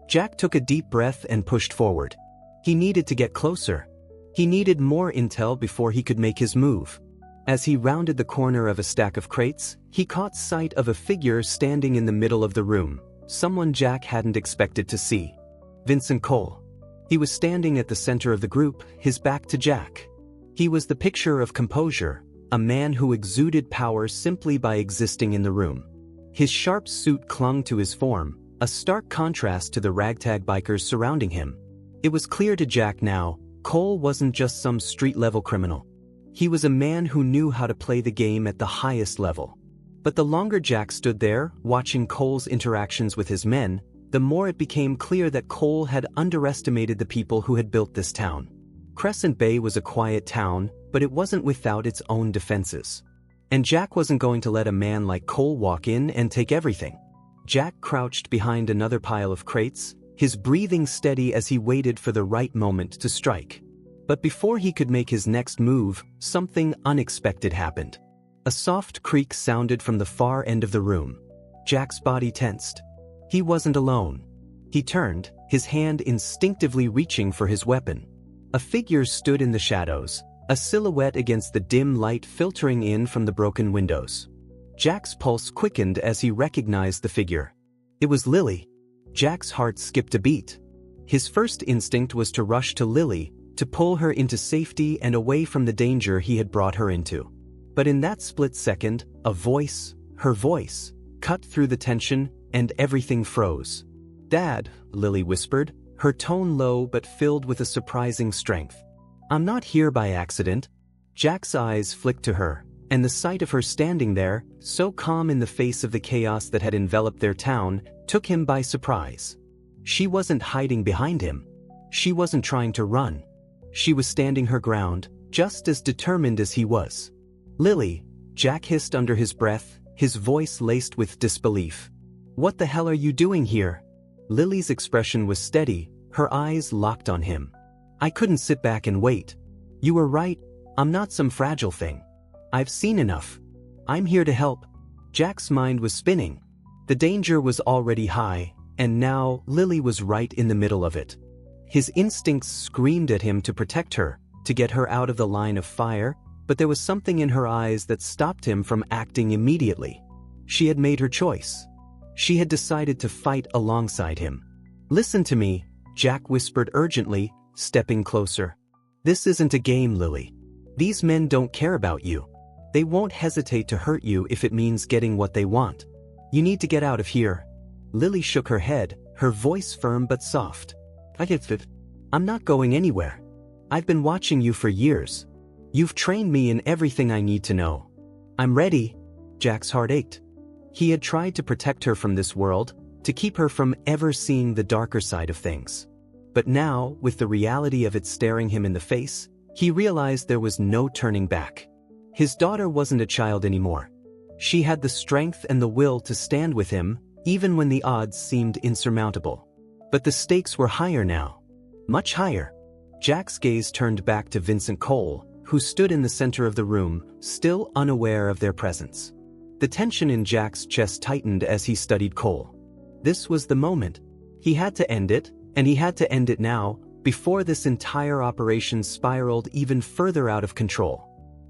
Jack took a deep breath and pushed forward. He needed to get closer. He needed more intel before he could make his move. As he rounded the corner of a stack of crates, he caught sight of a figure standing in the middle of the room, someone Jack hadn't expected to see. Vincent Cole. He was standing at the center of the group, his back to Jack. He was the picture of composure, a man who exuded power simply by existing in the room. His sharp suit clung to his form, a stark contrast to the ragtag bikers surrounding him. It was clear to Jack now, Cole wasn't just some street-level criminal. He was a man who knew how to play the game at the highest level. But the longer Jack stood there, watching Cole's interactions with his men, the more it became clear that Cole had underestimated the people who had built this town. Crescent Bay was a quiet town, but it wasn't without its own defenses. And Jack wasn't going to let a man like Cole walk in and take everything. Jack crouched behind another pile of crates, his breathing steady as he waited for the right moment to strike. But before he could make his next move, something unexpected happened. A soft creak sounded from the far end of the room. Jack's body tensed. He wasn't alone. He turned, his hand instinctively reaching for his weapon. A figure stood in the shadows, a silhouette against the dim light filtering in from the broken windows. Jack's pulse quickened as he recognized the figure. It was Lily. Jack's heart skipped a beat. His first instinct was to rush to Lily, to pull her into safety and away from the danger he had brought her into. But in that split second, a voice, her voice, cut through the tension, and everything froze. "Dad," Lily whispered, her tone low but filled with a surprising strength. "I'm not here by accident." Jack's eyes flicked to her, and the sight of her standing there, so calm in the face of the chaos that had enveloped their town, took him by surprise. She wasn't hiding behind him. She wasn't trying to run. She was standing her ground, just as determined as he was. "Lily," Jack hissed under his breath, his voice laced with disbelief. "What the hell are you doing here?" Lily's expression was steady, her eyes locked on him. "I couldn't sit back and wait. You were right, I'm not some fragile thing. I've seen enough. I'm here to help." Jack's mind was spinning. The danger was already high, and now Lily was right in the middle of it. His instincts screamed at him to protect her, to get her out of the line of fire, but there was something in her eyes that stopped him from acting immediately. She had made her choice. She had decided to fight alongside him. "Listen to me," Jack whispered urgently, stepping closer. "This isn't a game, Lily. These men don't care about you. They won't hesitate to hurt you if it means getting what they want. You need to get out of here." Lily shook her head, her voice firm but soft. "I'm not going anywhere. I've been watching you for years. You've trained me in everything I need to know. I'm ready." Jack's heart ached. He had tried to protect her from this world, to keep her from ever seeing the darker side of things. But now, with the reality of it staring him in the face, he realized there was no turning back. His daughter wasn't a child anymore. She had the strength and the will to stand with him, even when the odds seemed insurmountable. But the stakes were higher now. Much higher. Jack's gaze turned back to Vincent Cole, who stood in the center of the room, still unaware of their presence. The tension in Jack's chest tightened as he studied Cole. This was the moment. He had to end it, and he had to end it now, before this entire operation spiraled even further out of control.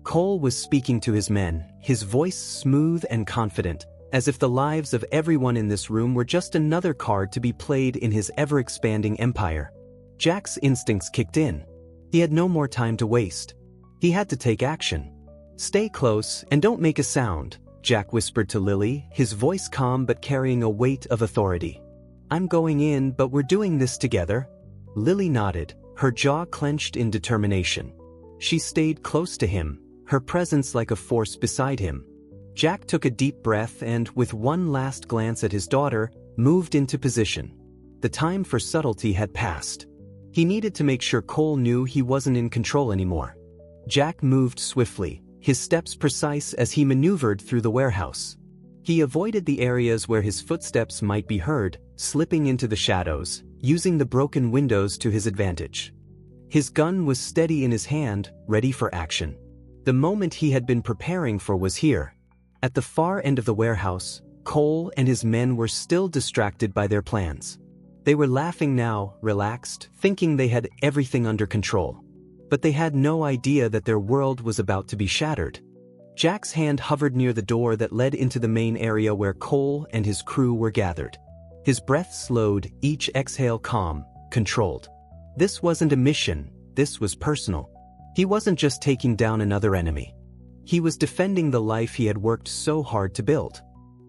Cole was speaking to his men, his voice smooth and confident, as if the lives of everyone in this room were just another card to be played in his ever-expanding empire. Jack's instincts kicked in. He had no more time to waste. He had to take action. "Stay close and don't make a sound," Jack whispered to Lily, his voice calm but carrying a weight of authority. "I'm going in, but we're doing this together." Lily nodded, her jaw clenched in determination. She stayed close to him, her presence like a force beside him. Jack took a deep breath and, with one last glance at his daughter, moved into position. The time for subtlety had passed. He needed to make sure Cole knew he wasn't in control anymore. Jack moved swiftly, his steps precise as he maneuvered through the warehouse. He avoided the areas where his footsteps might be heard, slipping into the shadows, using the broken windows to his advantage. His gun was steady in his hand, ready for action. The moment he had been preparing for was here. At the far end of the warehouse, Cole and his men were still distracted by their plans. They were laughing now, relaxed, thinking they had everything under control. But they had no idea that their world was about to be shattered. Jack's hand hovered near the door that led into the main area where Cole and his crew were gathered. His breath slowed, each exhale calm, controlled. This wasn't a mission, this was personal. He wasn't just taking down another enemy. He was defending the life he had worked so hard to build.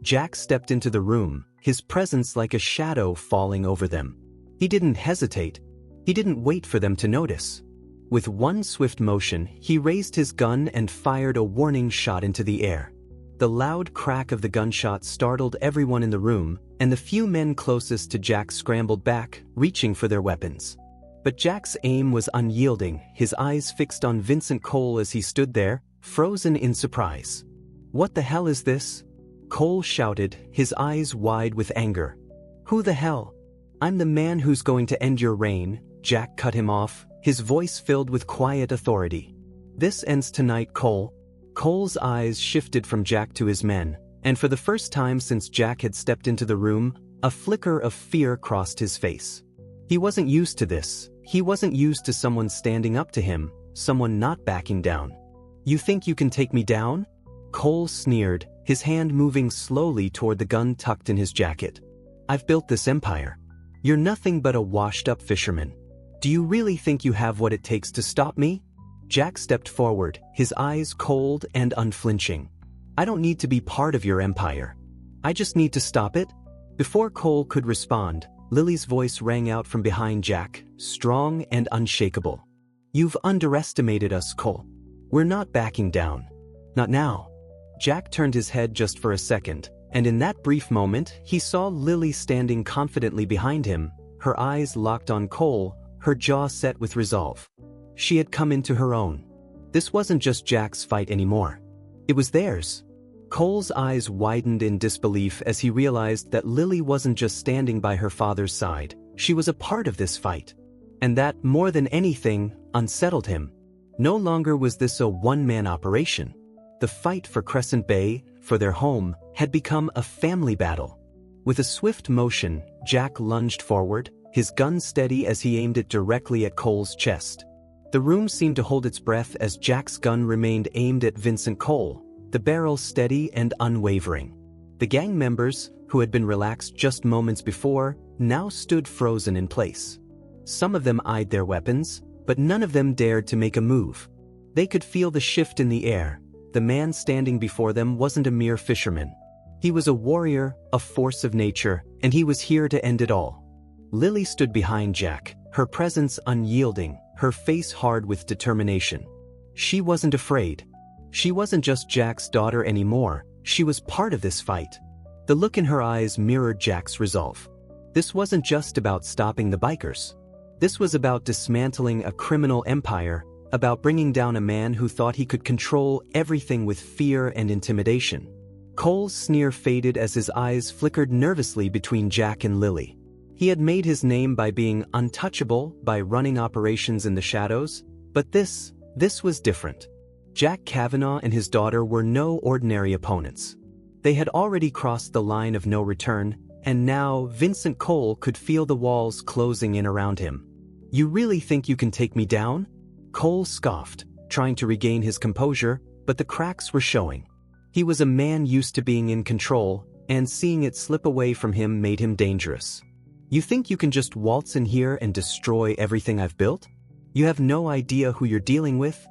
Jack stepped into the room, his presence like a shadow falling over them. He didn't hesitate. He didn't wait for them to notice. With one swift motion, he raised his gun and fired a warning shot into the air. The loud crack of the gunshot startled everyone in the room, and the few men closest to Jack scrambled back, reaching for their weapons. But Jack's aim was unyielding, his eyes fixed on Vincent Cole as he stood there, frozen in surprise. "What the hell is this?" Cole shouted, his eyes wide with anger. "Who the hell? I'm the man who's going to end your reign," Jack cut him off, his voice filled with quiet authority. "This ends tonight, Cole." Cole's eyes shifted from Jack to his men, and for the first time since Jack had stepped into the room, a flicker of fear crossed his face. He wasn't used to this. He wasn't used to someone standing up to him, someone not backing down. "You think you can take me down?" Cole sneered, his hand moving slowly toward the gun tucked in his jacket. "I've built this empire. You're nothing but a washed-up fisherman. Do you really think you have what it takes to stop me?" Jack stepped forward, his eyes cold and unflinching. "I don't need to be part of your empire. I just need to stop it." Before Cole could respond, Lily's voice rang out from behind Jack, strong and unshakable. "You've underestimated us, Cole. We're not backing down. Not now." Jack turned his head just for a second, and in that brief moment, he saw Lily standing confidently behind him, her eyes locked on Cole, her jaw set with resolve. She had come into her own. This wasn't just Jack's fight anymore. It was theirs. Cole's eyes widened in disbelief as he realized that Lily wasn't just standing by her father's side, she was a part of this fight. And that, more than anything, unsettled him. No longer was this a one-man operation. The fight for Crescent Bay, for their home, had become a family battle. With a swift motion, Jack lunged forward, his gun steady as he aimed it directly at Cole's chest. The room seemed to hold its breath as Jack's gun remained aimed at Vincent Cole, the barrel steady and unwavering. The gang members, who had been relaxed just moments before, now stood frozen in place. Some of them eyed their weapons, but none of them dared to make a move. They could feel the shift in the air. The man standing before them wasn't a mere fisherman. He was a warrior, a force of nature, and he was here to end it all. Lily stood behind Jack, her presence unyielding, her face hard with determination. She wasn't afraid. She wasn't just Jack's daughter anymore, she was part of this fight. The look in her eyes mirrored Jack's resolve. This wasn't just about stopping the bikers. This was about dismantling a criminal empire, about bringing down a man who thought he could control everything with fear and intimidation. Cole's sneer faded as his eyes flickered nervously between Jack and Lily. He had made his name by being untouchable, by running operations in the shadows, but this was different. Jack Kavanaugh and his daughter were no ordinary opponents. They had already crossed the line of no return, and now Vincent Cole could feel the walls closing in around him. "You really think you can take me down?" Cole scoffed, trying to regain his composure, but the cracks were showing. He was a man used to being in control, and seeing it slip away from him made him dangerous. "You think you can just waltz in here and destroy everything I've built? You have no idea who you're dealing with?"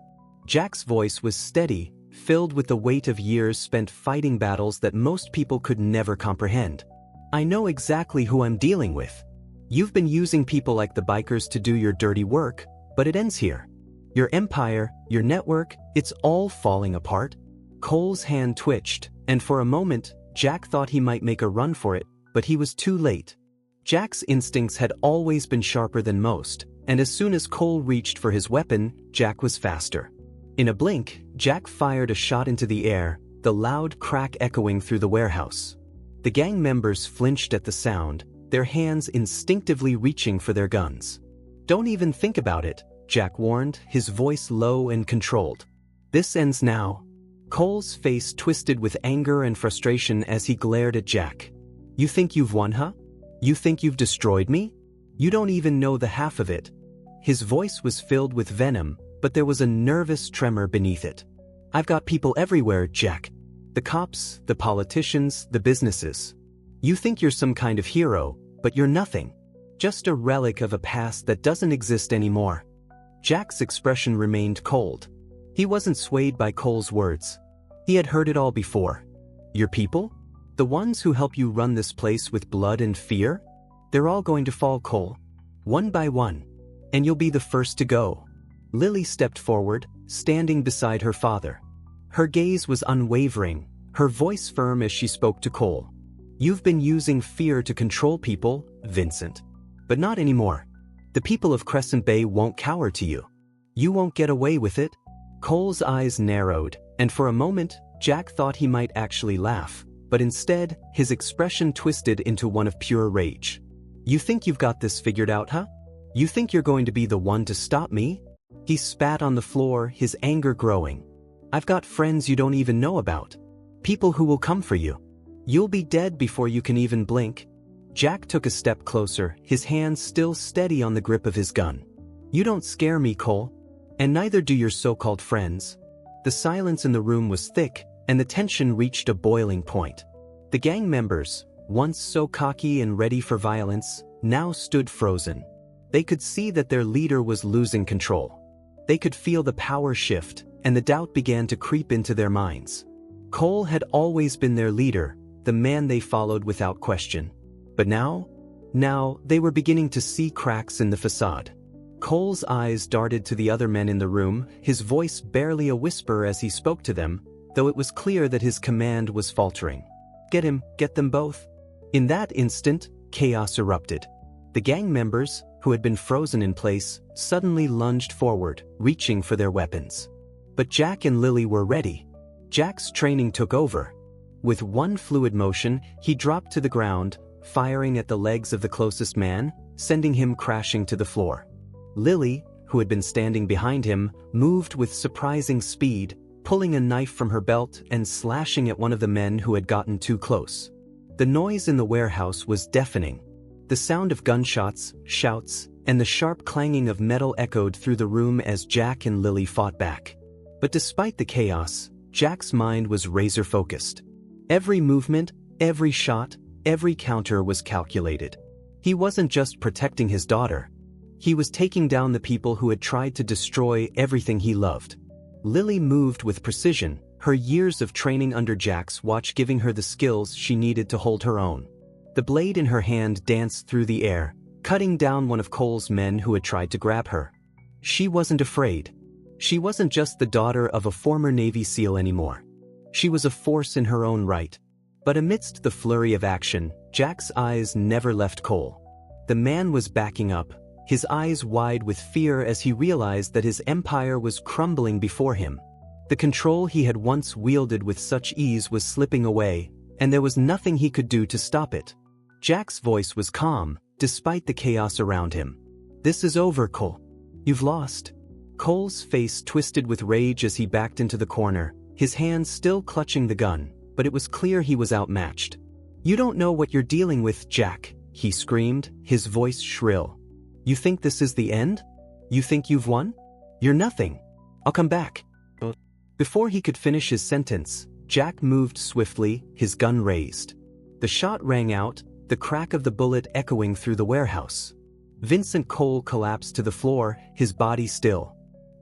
Jack's voice was steady, filled with the weight of years spent fighting battles that most people could never comprehend. "I know exactly who I'm dealing with. You've been using people like the bikers to do your dirty work, but it ends here. Your empire, your network, it's all falling apart." Cole's hand twitched, and for a moment, Jack thought he might make a run for it, but he was too late. Jack's instincts had always been sharper than most, and as soon as Cole reached for his weapon, Jack was faster. In a blink, Jack fired a shot into the air, the loud crack echoing through the warehouse. The gang members flinched at the sound, their hands instinctively reaching for their guns. "Don't even think about it," Jack warned, his voice low and controlled. This ends now. Cole's face twisted with anger and frustration as he glared at Jack. You think you've won, huh? You think you've destroyed me? You don't even know the half of it. His voice was filled with venom, but there was a nervous tremor beneath it. I've got people everywhere, Jack. The cops, the politicians, the businesses. You think you're some kind of hero, but you're nothing. Just a relic of a past that doesn't exist anymore. Jack's expression remained cold. He wasn't swayed by Cole's words. He had heard it all before. Your people? The ones who help you run this place with blood and fear? They're all going to fall, Cole. One by one. And you'll be the first to go. Lily stepped forward, standing beside her father. Her gaze was unwavering, her voice firm as she spoke to Cole. You've been using fear to control people, Vincent. But not anymore. The people of Crescent Bay won't cower to you. You won't get away with it. Cole's eyes narrowed, and for a moment, Jack thought he might actually laugh, but instead, his expression twisted into one of pure rage. You think you've got this figured out, huh? You think you're going to be the one to stop me? He spat on the floor, his anger growing. I've got friends you don't even know about. People who will come for you. You'll be dead before you can even blink. Jack took a step closer, his hands still steady on the grip of his gun. You don't scare me, Cole. And neither do your so-called friends. The silence in the room was thick, and the tension reached a boiling point. The gang members, once so cocky and ready for violence, now stood frozen. They could see that their leader was losing control. They could feel the power shift, and the doubt began to creep into their minds. Cole had always been their leader, the man they followed without question. But now they were beginning to see cracks in the facade. Cole's eyes darted to the other men in the room, his voice barely a whisper as he spoke to them, though it was clear that his command was faltering. Get him, get them both. In that instant, chaos erupted. The gang members, who had been frozen in place, suddenly lunged forward, reaching for their weapons. But Jack and Lily were ready. Jack's training took over. With one fluid motion, he dropped to the ground, firing at the legs of the closest man, sending him crashing to the floor. Lily, who had been standing behind him, moved with surprising speed, pulling a knife from her belt and slashing at one of the men who had gotten too close. The noise in the warehouse was deafening. The sound of gunshots, shouts, and the sharp clanging of metal echoed through the room as Jack and Lily fought back. But despite the chaos, Jack's mind was razor-focused. Every movement, every shot, every counter was calculated. He wasn't just protecting his daughter. He was taking down the people who had tried to destroy everything he loved. Lily moved with precision, her years of training under Jack's watch giving her the skills she needed to hold her own. The blade in her hand danced through the air, cutting down one of Cole's men who had tried to grab her. She wasn't afraid. She wasn't just the daughter of a former Navy SEAL anymore. She was a force in her own right. But amidst the flurry of action, Jack's eyes never left Cole. The man was backing up, his eyes wide with fear as he realized that his empire was crumbling before him. The control he had once wielded with such ease was slipping away, and there was nothing he could do to stop it. Jack's voice was calm, despite the chaos around him. This is over, Cole. You've lost. Cole's face twisted with rage as he backed into the corner, his hands still clutching the gun, but it was clear he was outmatched. You don't know what you're dealing with, Jack, he screamed, his voice shrill. You think this is the end? You think you've won? You're nothing. I'll come back. Before he could finish his sentence, Jack moved swiftly, his gun raised. The shot rang out, the crack of the bullet echoing through the warehouse. Vincent Cole collapsed to the floor, his body still.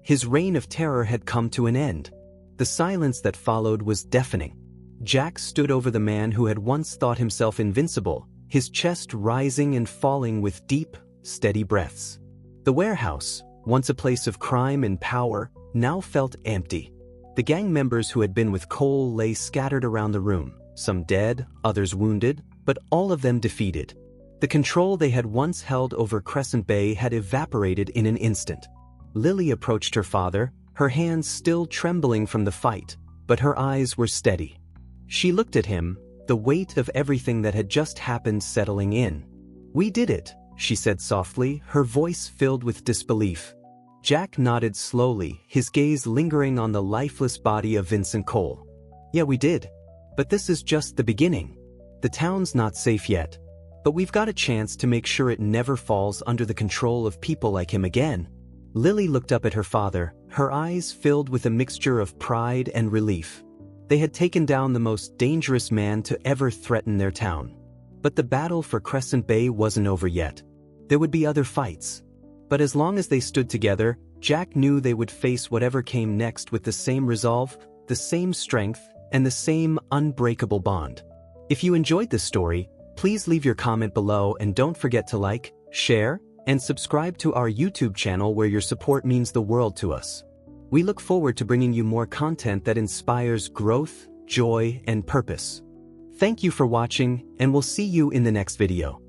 His reign of terror had come to an end. The silence that followed was deafening. Jack stood over the man who had once thought himself invincible, his chest rising and falling with deep, steady breaths. The warehouse, once a place of crime and power, now felt empty. The gang members who had been with Cole lay scattered around the room, some dead, others wounded, but all of them defeated. The control they had once held over Crescent Bay had evaporated in an instant. Lily approached her father, her hands still trembling from the fight, but her eyes were steady. She looked at him, the weight of everything that had just happened settling in. We did it, she said softly, her voice filled with disbelief. Jack nodded slowly, his gaze lingering on the lifeless body of Vincent Cole. Yeah, we did. But this is just the beginning. The town's not safe yet. But we've got a chance to make sure it never falls under the control of people like him again. Lily looked up at her father, her eyes filled with a mixture of pride and relief. They had taken down the most dangerous man to ever threaten their town. But the battle for Crescent Bay wasn't over yet. There would be other fights. But as long as they stood together, Jack knew they would face whatever came next with the same resolve, the same strength, and the same unbreakable bond. If you enjoyed this story, please leave your comment below and don't forget to like, share, and subscribe to our YouTube channel where your support means the world to us. We look forward to bringing you more content that inspires growth, joy, and purpose. Thank you for watching, and we'll see you in the next video.